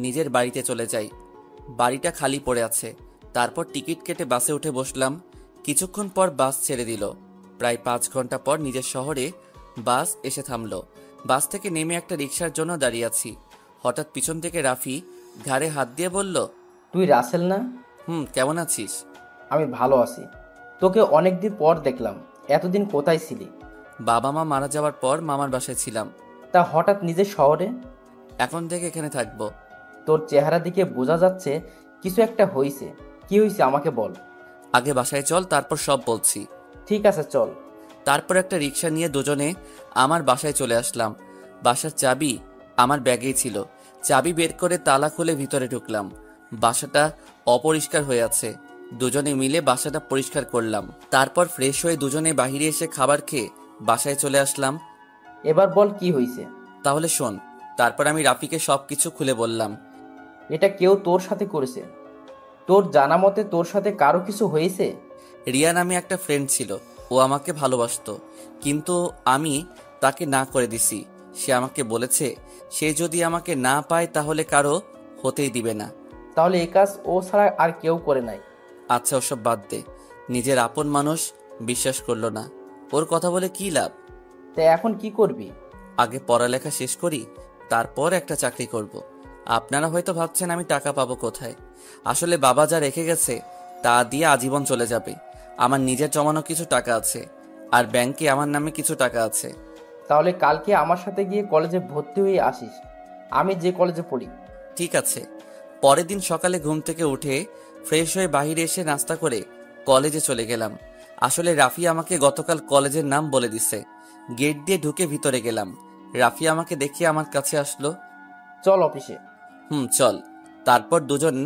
নিজের বাড়িতে চলে যাই। বাড়িটা খালি পড়ে আছে। তারপর টিকিট কেটে বাসে উঠে বসলাম। কিছুক্ষণ পর বাস ছেড়ে দিল। প্রায় 5 ঘন্টা পর নিজের শহরে বাস এসে থামলো। বাস থেকে নেমে একটা রিক্সার জন্য দাঁড়িয়ে আছি। হঠাৎ পিছন থেকে রাফি ঘাড়ে হাত দিয়ে বলল, তুই রাসেল না? কেমন আছিস? আমি ভালো আছি। তোকে অনেকদিন পর দেখলাম। এতদিন কোথায় ছিলি? বাবা মা মারা যাওয়ার পর মামার বাসায় ছিলাম। তা হঠাৎ নিজের শহরে? এখন থেকে এখানে থাকবো। তোর চেহারা দিকে বোঝা যাচ্ছে কিছু একটা হয়েছে। কি হয়েছে আমাকে বল। আগে বাসায় চল, তারপর সব বলছি। ঠিক আছে চল। তারপর একটা রিক্সা নিয়ে দুজনে আমার বাসায় চলে আসলাম। বাসার চাবি আমার ব্যাগেই ছিল। চাবি বের করে তালা খুলে ভিতরে ঢুকলাম। বাসাটা অপরিষ্কার হয়ে আছে। দুজনে মিলে বাসাটা পরিষ্কার করলাম। তারপর ফ্রেশ হয়ে দুজনে বাইরে এসে খাবার খেয়ে বাসায় চলে আসলাম। এবার বল কি হয়েছে। তাহলে শোন। তারপর আমি রাফিকে সবকিছু খুলে বললাম। এটা কেউ তোর সাথে করেছে? তোর জানা মতে তোর সাথে কারো কিছু হয়েছে? রিয়া নামে একটা ফ্রেন্ড ছিল, ও আমাকে ভালোবাসতো, কিন্তু আমি তাকে না করে দিছি। সে আমাকে বলেছে সে যদি আমাকে না পায় তাহলে কারো হতেই দিবে না। তাহলে এ কাজ ও ছাড়া আর কেউ করে নাই? আচ্ছা ওসব বাদ দে। নিজের আপন মানুষ বিশ্বাস করলো না, ওর কথা বলে কি লাভ? তা এখন কি করবি? আগে পড়ালেখা শেষ করি, তারপর একটা চাকরি করব। আপনারা হয়তো ভাবছেন আমি টাকা পাবো কোথায়। আসলে বাবা যা রেখে গেছে তা দিয়ে আজীবন চলে যাবে। আমার নিজের জমানো কিছু টাকা আছে, আর ব্যাংকে আমার নামে কিছু টাকা আছে। তাহলে কালকে আমার সাথে গিয়ে কলেজে ভর্তি হয়ে আসিস, আমি যে কলেজে পড়ি। ঠিক আছে। পরের দিন সকালে ঘুম থেকে উঠে ফ্রেশ হয়ে বাইরে এসে নাস্তা করে কলেজে চলে গেলাম। আসলে রাফি আমাকে গতকাল কলেজের নাম বলে দিছে। গেট দিয়ে ঢুকে ভিতরে গেলাম। রাফি আমাকে দেখে আমার কাছে আসলো। চল অফিসে। চল। তারপর দুজন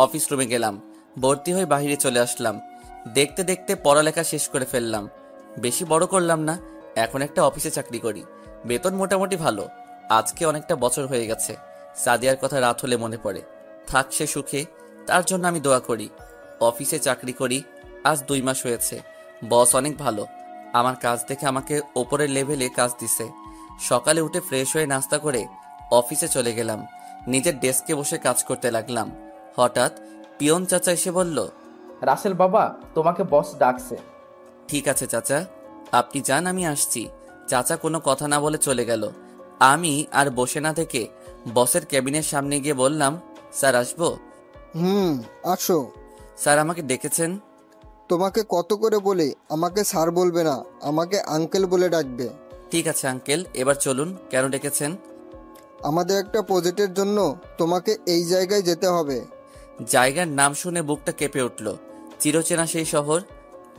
অফিস রুমে গেলাম। ভর্তি হয়ে বাইরে চলে আসলাম। দেখতে দেখতে পড়ালেখা শেষ করে ফেললাম। বেশি বড় করলাম না, এখন একটা অফিসে চাকরি করি। বেতন মোটামুটি ভালো। আজকে অনেকটা বছর হয়ে গেছে। সাদিয়ার কথা রাত হলে মনে পড়ে। থাক সে সুখে, তার জন্য আমি দোয়া করি। অফিসে চাকরি করি আজ 2 মাস হয়েছে। বস অনেক ভালো, আমার কাজ দেখে আমাকে ওপরের লেভেলে কাজ দিছে। সকালে উঠে ফ্রেশ হয়ে নাস্তা করে অফিসে চলে গেলাম। নিজের ডেস্কে বসে কাজ করতে লাগলাম। হঠাৎ পিয়ন চাচা এসে বলল, রাসেল বাবা, তোমাকে বস ডাকছে। ঠিক আছে চাচা, আপনি যান, আমি আসছি। চাচা কোনো কথা না বলে চলে গেল। আমি আর বসে না থেকে বসের কেবিনের সামনে গিয়ে বললাম, স্যার আসবো? আসো। স্যার আমাকে ডেকেছেন? তোমাকে কত করে বলি আমাকে স্যার বলবে না, আমাকে আঙ্কেল বলে ডাকবে। ঠিক আছে আঙ্কেল, এবার চলুন। কেন ডেকেছেন? আমাদের একটা প্রজেক্টের জন্য তোমাকে এই জায়গায় যেতে হবে। জায়গার নাম শুনে বুকটা কেঁপে উঠল। চিরচেনা সেই শহর।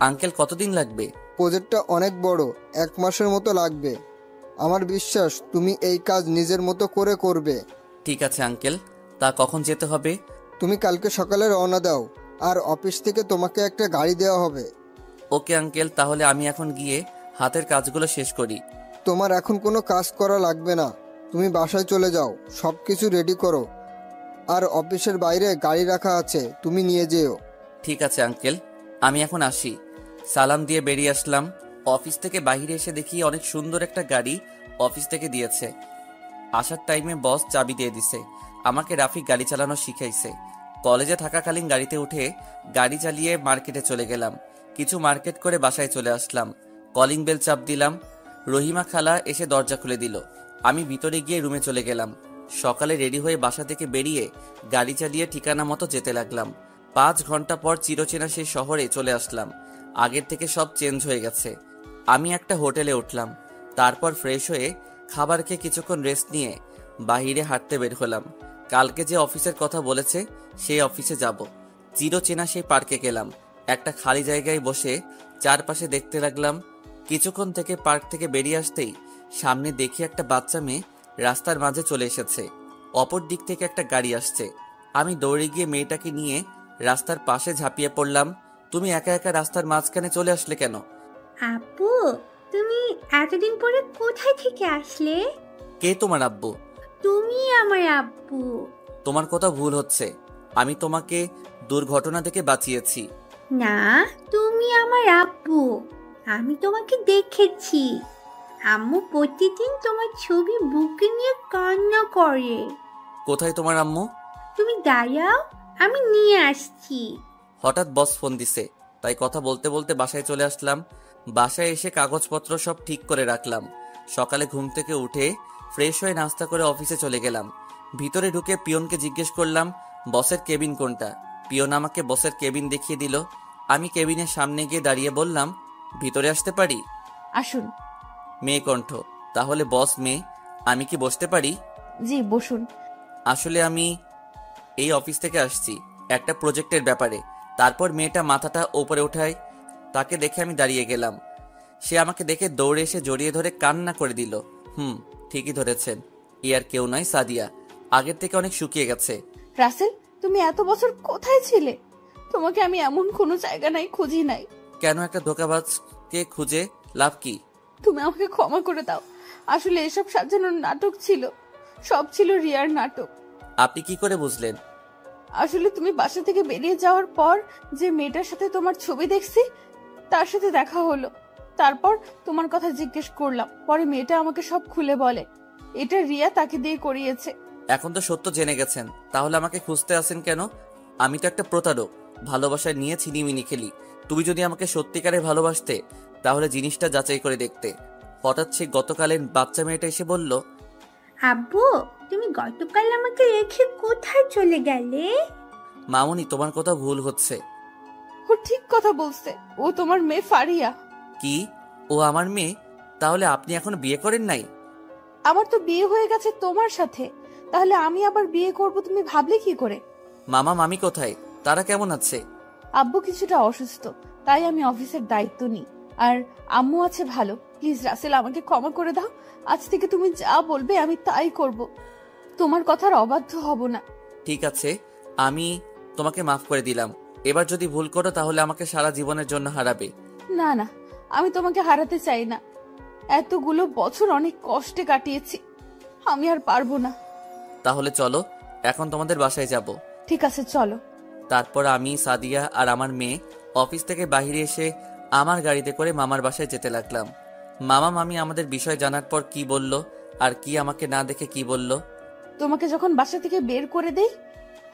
আঙ্কেল কতদিন লাগবে? প্রজেক্টটা অনেক বড়, 1 মাসের মতো লাগবে। আমার বিশ্বাস তুমি এই কাজ নিজের মতো করে করবে। ঠিক আছে আঙ্কেল, তা কখন যেতে হবে? তুমি কালকে সকালে রওনা দাও, আর অফিস থেকে তোমাকে একটা গাড়ি দেওয়া হবে। ওকে আঙ্কেল, তাহলে আমি এখন গিয়ে হাতের কাজগুলো শেষ করি। তোমার এখন কোনো কাজ করা লাগবে না, তুমি বাসায় চলে যাও, সব কিছু রেডি করো। আর অফিসের বাইরে গাড়ি রাখা আছে, তুমি নিয়ে যেও। ঠিক আছে আঙ্কেল, আমি এখন আসি। সালাম দিয়ে বেরিয়ে আসলাম। অফিস থেকে বাইরে এসে দেখি অনেক সুন্দর একটা গাড়ি অফিস থেকে দিয়েছে। আসার টাইমে বস চাবি দিয়ে দিছে। আমাকে রাফি গাড়ি চালানো শিখাইছে। কলেজে থাকাকালীন গাড়িতে উঠে গাড়ি চালিয়ে মার্কেটে চলে গেলাম। কিছু মার্কেট করে বাসায় চলে আসলাম। কলিং বেল চাপ দিলাম। রহিমা খালা এসে দরজা খুলে দিল। আমি ভিতরে গিয়ে রুমে চলে গেলাম। সকালে রেডি হয়ে বাসা থেকে বেরিয়ে গাড়ি চালিয়ে ঠিকানা মতো যেতে লাগলাম। 5 ঘন্টা পর চিরচেনা সেই শহরে চলে আসলাম। আগের থেকে সব চেঞ্জ হয়ে গেছে। আমি একটা হোটেলে উঠলাম। তারপর ফ্রেশ হয়ে খাবার খেয়ে কিছুক্ষণ রেস্ট নিয়ে বাহিরে হাঁটতে বের হলাম। কালকে যে অফিসের কথা বলেছে সেই অফিসে যাব। চিরচেনা সেই পার্কে গেলাম। একটা খালি জায়গায় বসে চারপাশে দেখতে লাগলাম। কিছুক্ষণ থেকে পার্ক থেকে বেরিয়ে আসতেই সামনে দেখি একটা বাচ্চা মেয়ে রাস্তার মাঝে চলে এসেছে। অপর দিক থেকে একটা গাড়ি আসছে। আমি দৌড়ে গিয়ে মেয়েটাকে নিয়ে রাস্তার পাশে ঝাঁপিয়ে পড়লাম। তুমি একা একা রাস্তার মাঝখানে চলে আসলে কেন? আপু, তুমি এতদিন পরে কোথায় থেকে আসলে? কে তোমার আব্বু? তুমি আমার আব্বু। তোমার কথা ভুল হচ্ছে। আমি তোমাকে দুর্ঘটনা থেকে বাঁচিয়েছি। না, তুমি আমার আব্বু। আমি তোমাকে দেখেছি। আম্মু প্রতিদিন তোমার ছবি বুকে নিয়ে কান্না করে। কোথায় তোমার আম্মু? তুমি দাঁড়াও, আমি নিয়ে আসছি। হঠাৎ বস ফোন দিছে, তাই কথা বলতে বলতে বাসায় চলে আসলাম। বাসায় এসে কাগজপত্র সব ঠিক করে রাখলাম। সকালে ঘুম থেকে উঠে ফ্রেশ হয়ে নাস্তা করে অফিসে চলে গেলাম। ভিতরে ঢুকে পিয়নকে জিজ্ঞেস করলাম বসের কেবিন কোনটা। পিয়ন আমাকে বসের কেবিন দেখিয়ে দিল। আমি কেবিনের সামনে গিয়ে দাঁড়িয়ে বললাম, ভিতরে আসতে পারি? আসুন। মেয়ে কণ্ঠ, তাহলে বস মেয়ে, আমি কি বসতে পারি? জি বসুন। আসলে আমি এই অফিস থেকে আসছি একটা প্রজেক্টের ব্যাপারে। তারপর মেয়েটা মাথাটা ওপরে ওঠায়, তাকে দেখে আমি দাঁড়িয়ে গেলাম। সে আমাকে দেখে দৌড়ে এসে জড়িয়ে ধরে কান্না করে দিল। ঠিকই ধরেছেন, ই আর কেউ নয়, সাদিয়া। আগের থেকে অনেক শুকিয়ে গেছে। রাসেল, তুমি এত বছর কোথায় ছিলে? তোমাকে আমি এমন কোনো জায়গা নাই খুঁজি নাই। কেন? একটা ধোঁকাবাজকে খুঁজে লাভ কি? তুমি আমাকে ক্ষমা করে দাও। আসলে এসব সাজানোর নাটক ছিল, সব ছিল রিয়ার নাটক। আপনি কি করে বুঝলেন? আসলে তুমি বাসা থেকে বেরিয়ে যাওয়ার পর যে মেয়েটার সাথে তোমার ছবি দেখছি, তার সাথে দেখা হলো। তারপর তোমার কথা জিজ্ঞেস করলাম, পরে মেয়েটা আমাকে সব খুলে বলে এটা রিয়া তাকে দিয়ে করিয়েছে। এখন তো সত্য জেনে গেছেন, তাহলে আমাকে খুঁজতে আসেন কেন? আমি তো একটা প্রতারক, ভালোবাসায় নিয়ে ছিনিমিনি খেলি। তুমি যদি আমাকে সত্যিকারে ভালোবাসতে তাহলে জিনিসটা যাচাই করে দেখতে। হঠাৎ সে গতকালের বাচ্চা মেয়েটা এসে বলল, আব্বু, তুমি গতকাল আমাকে রেখে কোথায় চলে গেলে? মামুনি, তোমার কথা ভুল হচ্ছে। ও ঠিক কথা বলছে, ও তোমার মেয়ে ফারিয়া। কি? ও আমার মেয়ে? তাহলে আপনি এখনো বিয়ে করেন নাই? আমার তো বিয়ে হয়ে গেছে তোমার সাথে, তাহলে আমি আবার বিয়ে করব তুমি ভাবলে কি করে? মামা মামি কোথায়? তারা কেমন আছে? আব্বু কিছুটা অসুস্থ, তাই আমি অফিসের দায়িত্ব নিই। আর আম্মু আছে ভালো। প্লিজ রাসেল, আমাকে ক্ষমা করে দাও। আজ থেকে তুমি যা বলবে আমি তাই করব, তোমার কথার অবাধ্য হব না। ঠিক আছে, আমি তোমাকে মাফ করে দিলাম। এবার যদি ভুল করো তাহলে আমাকে সারা জীবনের জন্য হারাবে। না না, আমি তোমাকে হারাতে চাই না। এতগুলো বছর অনেক কষ্টে কাটিয়েছি, আমি আর পারবো না। তাহলে চলো, এখন তোমাদের বাসায় যাব। ঠিক আছে চলো। তারপর আমি, সাদিয়া আর আমার মেয়ে অফিস থেকে বাইরে এসে আমার গাড়িতে করে মামার বাসায় যেতে লাগলাম। মামা মামি আমাদের বিষয় জানার পর কি বলল আর কি আমাকে না দেখে কি বলল। তোমাকে যখন বাসা থেকে বের করে দেই,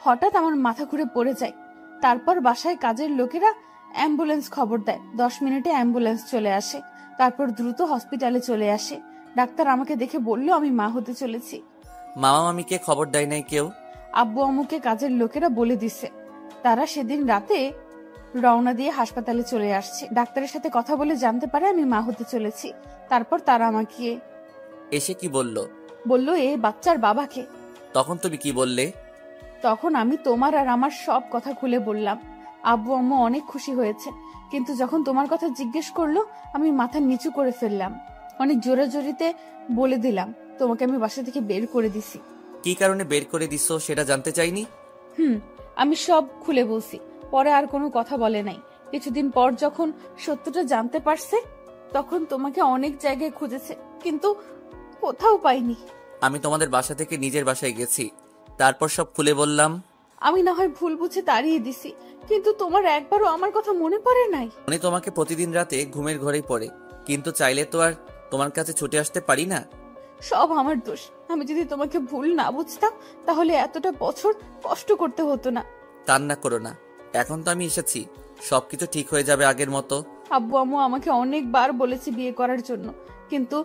হঠাৎ আমার মাথা ঘুরে পড়ে যায়। তারপর বাসায় কাজের লোকেরা অ্যাম্বুলেন্স খবর দেয়। 10 মিনিটে অ্যাম্বুলেন্স চলে আসে। তারপর দ্রুত হসপিটালে চলে আসে। ডাক্তার আমাকে দেখে বলল আমি মা হতে চলেছি। মামা মামিকে খবর দেয় নাই কেউ? আব্বু আম্মুকে কাজের লোকেরা বলে দিছে। তারা সেদিন রাতে রওনা দিয়ে হাসপাতালে চলে আসছে। ডাক্তারের সাথে কথা বলে জানতে পারে আমি মা হতে চলেছি। তারপর তারা আমাকে এসে কি বলল? বলল এ বাচ্চার বাবাকে। তখন তুমি কি বললে? তখন আমি তোমার আর আমার সব কথা খুলে বললাম। আব্বু আম্মু অনেক খুশি হয়েছে, কিন্তু যখন তোমার কথা জিজ্ঞেস করলো আমি মাথা নিচু করে ফেললাম। অনেক জোরাজোরিতে বলে দিলাম তোমাকে আমি বাসা থেকে বের করে দিছি। কি কারণে বের করে দিছো সেটা জানতে চাইনি? আমি সব খুলে বলছি। পরে আর কোনো কথা বলে নাই। কিছুদিন পর যখন সত্যটা জানতে পারছে, তখন তোমাকে অনেক জায়গায় খুঁজেছে, কিন্তু কোথাও পাইনি। আমি তোমাদের বাসা থেকে নিজের বাসায় গেছি, তারপর সব খুলে বললাম। আমি না হয় ভুল বুঝে তাড়িয়ে দিছি, কিন্তু তোমার একবারও আমার কথা মনে পড়ে নাই। উনি তোমাকে প্রতিদিন রাতে ঘুমের ঘরেই পড়ে, কিন্তু চাইলে তো আর তোমার কাছে ছুটে আসতে পারি না। সব আমার দোষ। আমি যদি তোমাকে ভুল না বুঝতাম তাহলে এতটা বছর কষ্ট করতে হতো না। কান্না করো না, এখন তো আমি এসেছি, সবকিছু ঠিক হয়ে যাবে আগের মতো। আব্বু আম্মু আমাকে অনেকবার বলেছে বিয়ে করার জন্য, কিন্তু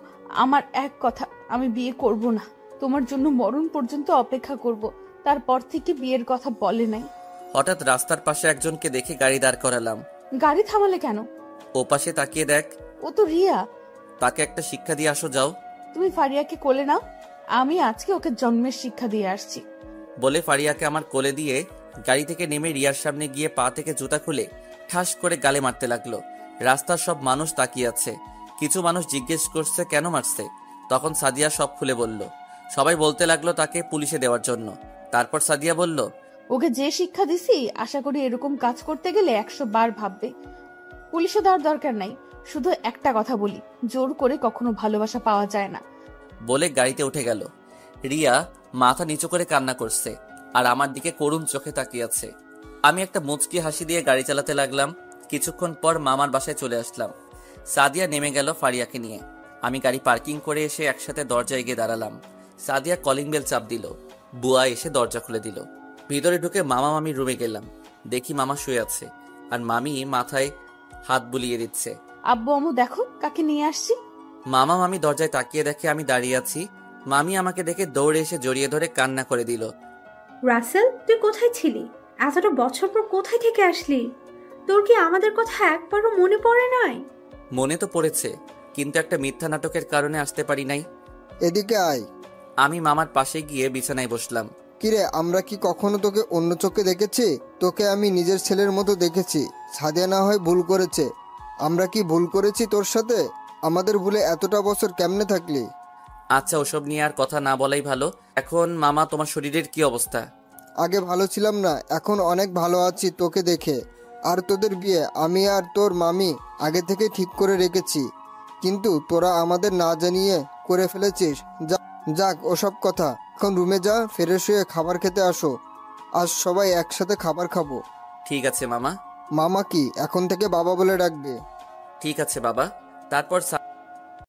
আমার এক কথা, আমি বিয়ে করব না। তোমার জন্য মরণ পর্যন্ত অপেক্ষা করব। তারপর থেকে বিয়ের কথা বলে নাই। হঠাৎ রাস্তার পাশে একজনকে দেখে গাড়ি দাঁড় করালাম। গাড়ি থামালে কেন? ও পাশে তাকিয়ে দেখ। ও তো রিয়া। তাকে একটা শিক্ষা দিয়ে আসো, যাও। তুমি ফারিয়াকে কোলে নাও, আমি আজকে ওকে জন্মের শিক্ষা দিয়ে আসছি। বলে ফারিয়াকে আমার কোলে দিয়ে গাড়ি থেকে নেমে রিয়ার সামনে গিয়ে পা থেকে জুতা খুলে ঠাস করে গালে মারতে লাগলো। রাস্তার সব মানুষ তাকিয়ে আছে। কিছু মানুষ জিজ্ঞেস করছে কেন মারছে। তখন সাদিয়া সব খুলে বলল। সবাই বলতে লাগলো তাকে পুলিশে দেওয়ার জন্য। তারপর সাদিয়া বলল, ওকে যে শিক্ষা দিছি আশা করি এরকম কাজ করতে গেলে 100 বার ভাববে। পুলিশে দেওয়ার দরকার নাই। শুধু একটা কথা বলি, জোর করে কখনো ভালোবাসা পাওয়া যায় না। বলে গাড়িতে উঠে গেল। রিয়া মাথা নিচু করে কান্না করছে আর আমার দিকে করুণ চোখে তাকিয়ে আছে। আমি একটা মুচকি হাসি দিয়ে গাড়ি চালাতে লাগলাম। কিছুক্ষণ পর মামার বাসায় চলে আসলাম। সাদিয়া নেমে গেল ফারিয়াকে নিয়ে। আমি গাড়ি পার্কিং করে এসে একসাথে দরজায় গিয়ে দাঁড়ালাম। সাদিয়া কলিং বেল চাপ দিল। বুয়া এসে দরজা খুলে দিল। ভিতরে ঢুকে মামা মামির রুমে গেলাম। দেখি মামা শুয়ে আছে আর মামি মাথায় হাত বুলিয়ে দিচ্ছে। আব্বু আম্মু দেখো কাকে নিয়ে আসছি। মামা মামি দরজায় তাকিয়ে দেখে আমি দাঁড়িয়ে আছি। মামি আমাকে দেখে দৌড়ে এসে জড়িয়ে ধরে কান্না করে দিল। রাসেল, তুই কোথায় ছিলি? এতটা বছর পর কোথায় থেকে আসলি? তোর কি আমাদের কথা একবারও মনে পড়ে নাই? মনে তো পড়েছে, কিন্তু একটা মিথ্যা নাটকের কারণে আসতে পারি নাই। এদিকে আয়। আমি মামার পাশে গিয়ে বিছানায় বসলাম। কিরে, আমরা কি কখনো তোকে অন্য চোখে দেখেছি? তোকে আমি নিজের ছেলের মতো দেখেছি। সাদিয়া না হয় ভুল করেছে, আমরা কি ভুল করেছি তোর সাথে? আমাদের ভুলে এতটা বছর কেমনে থাকলি? আচ্ছা, ওসব নিয়ে আর কথা না বলাই ভালো। এখন মামা, তোমার শরীরের কি অবস্থা? আগে ভালো ছিলাম না, এখন অনেক ভালো আছি তোকে দেখে। আর তোদের বিয়ে আমি আর তোর মামি আগে থেকে ঠিক করে রেখেছি, কিন্তু তোরা আমাদের না জানিয়ে করে ফেলেছিস। যাক ওসব কথা, এখন রুমে যা, ফ্রেশ হয়ে খাবার খেতে আসো। আজ সবাই একসাথে খাবার খাবো। ঠিক আছে মামা। মামা কি এখন থেকে বাবা বলে ডাকবে? ঠিক আছে বাবা। তারপর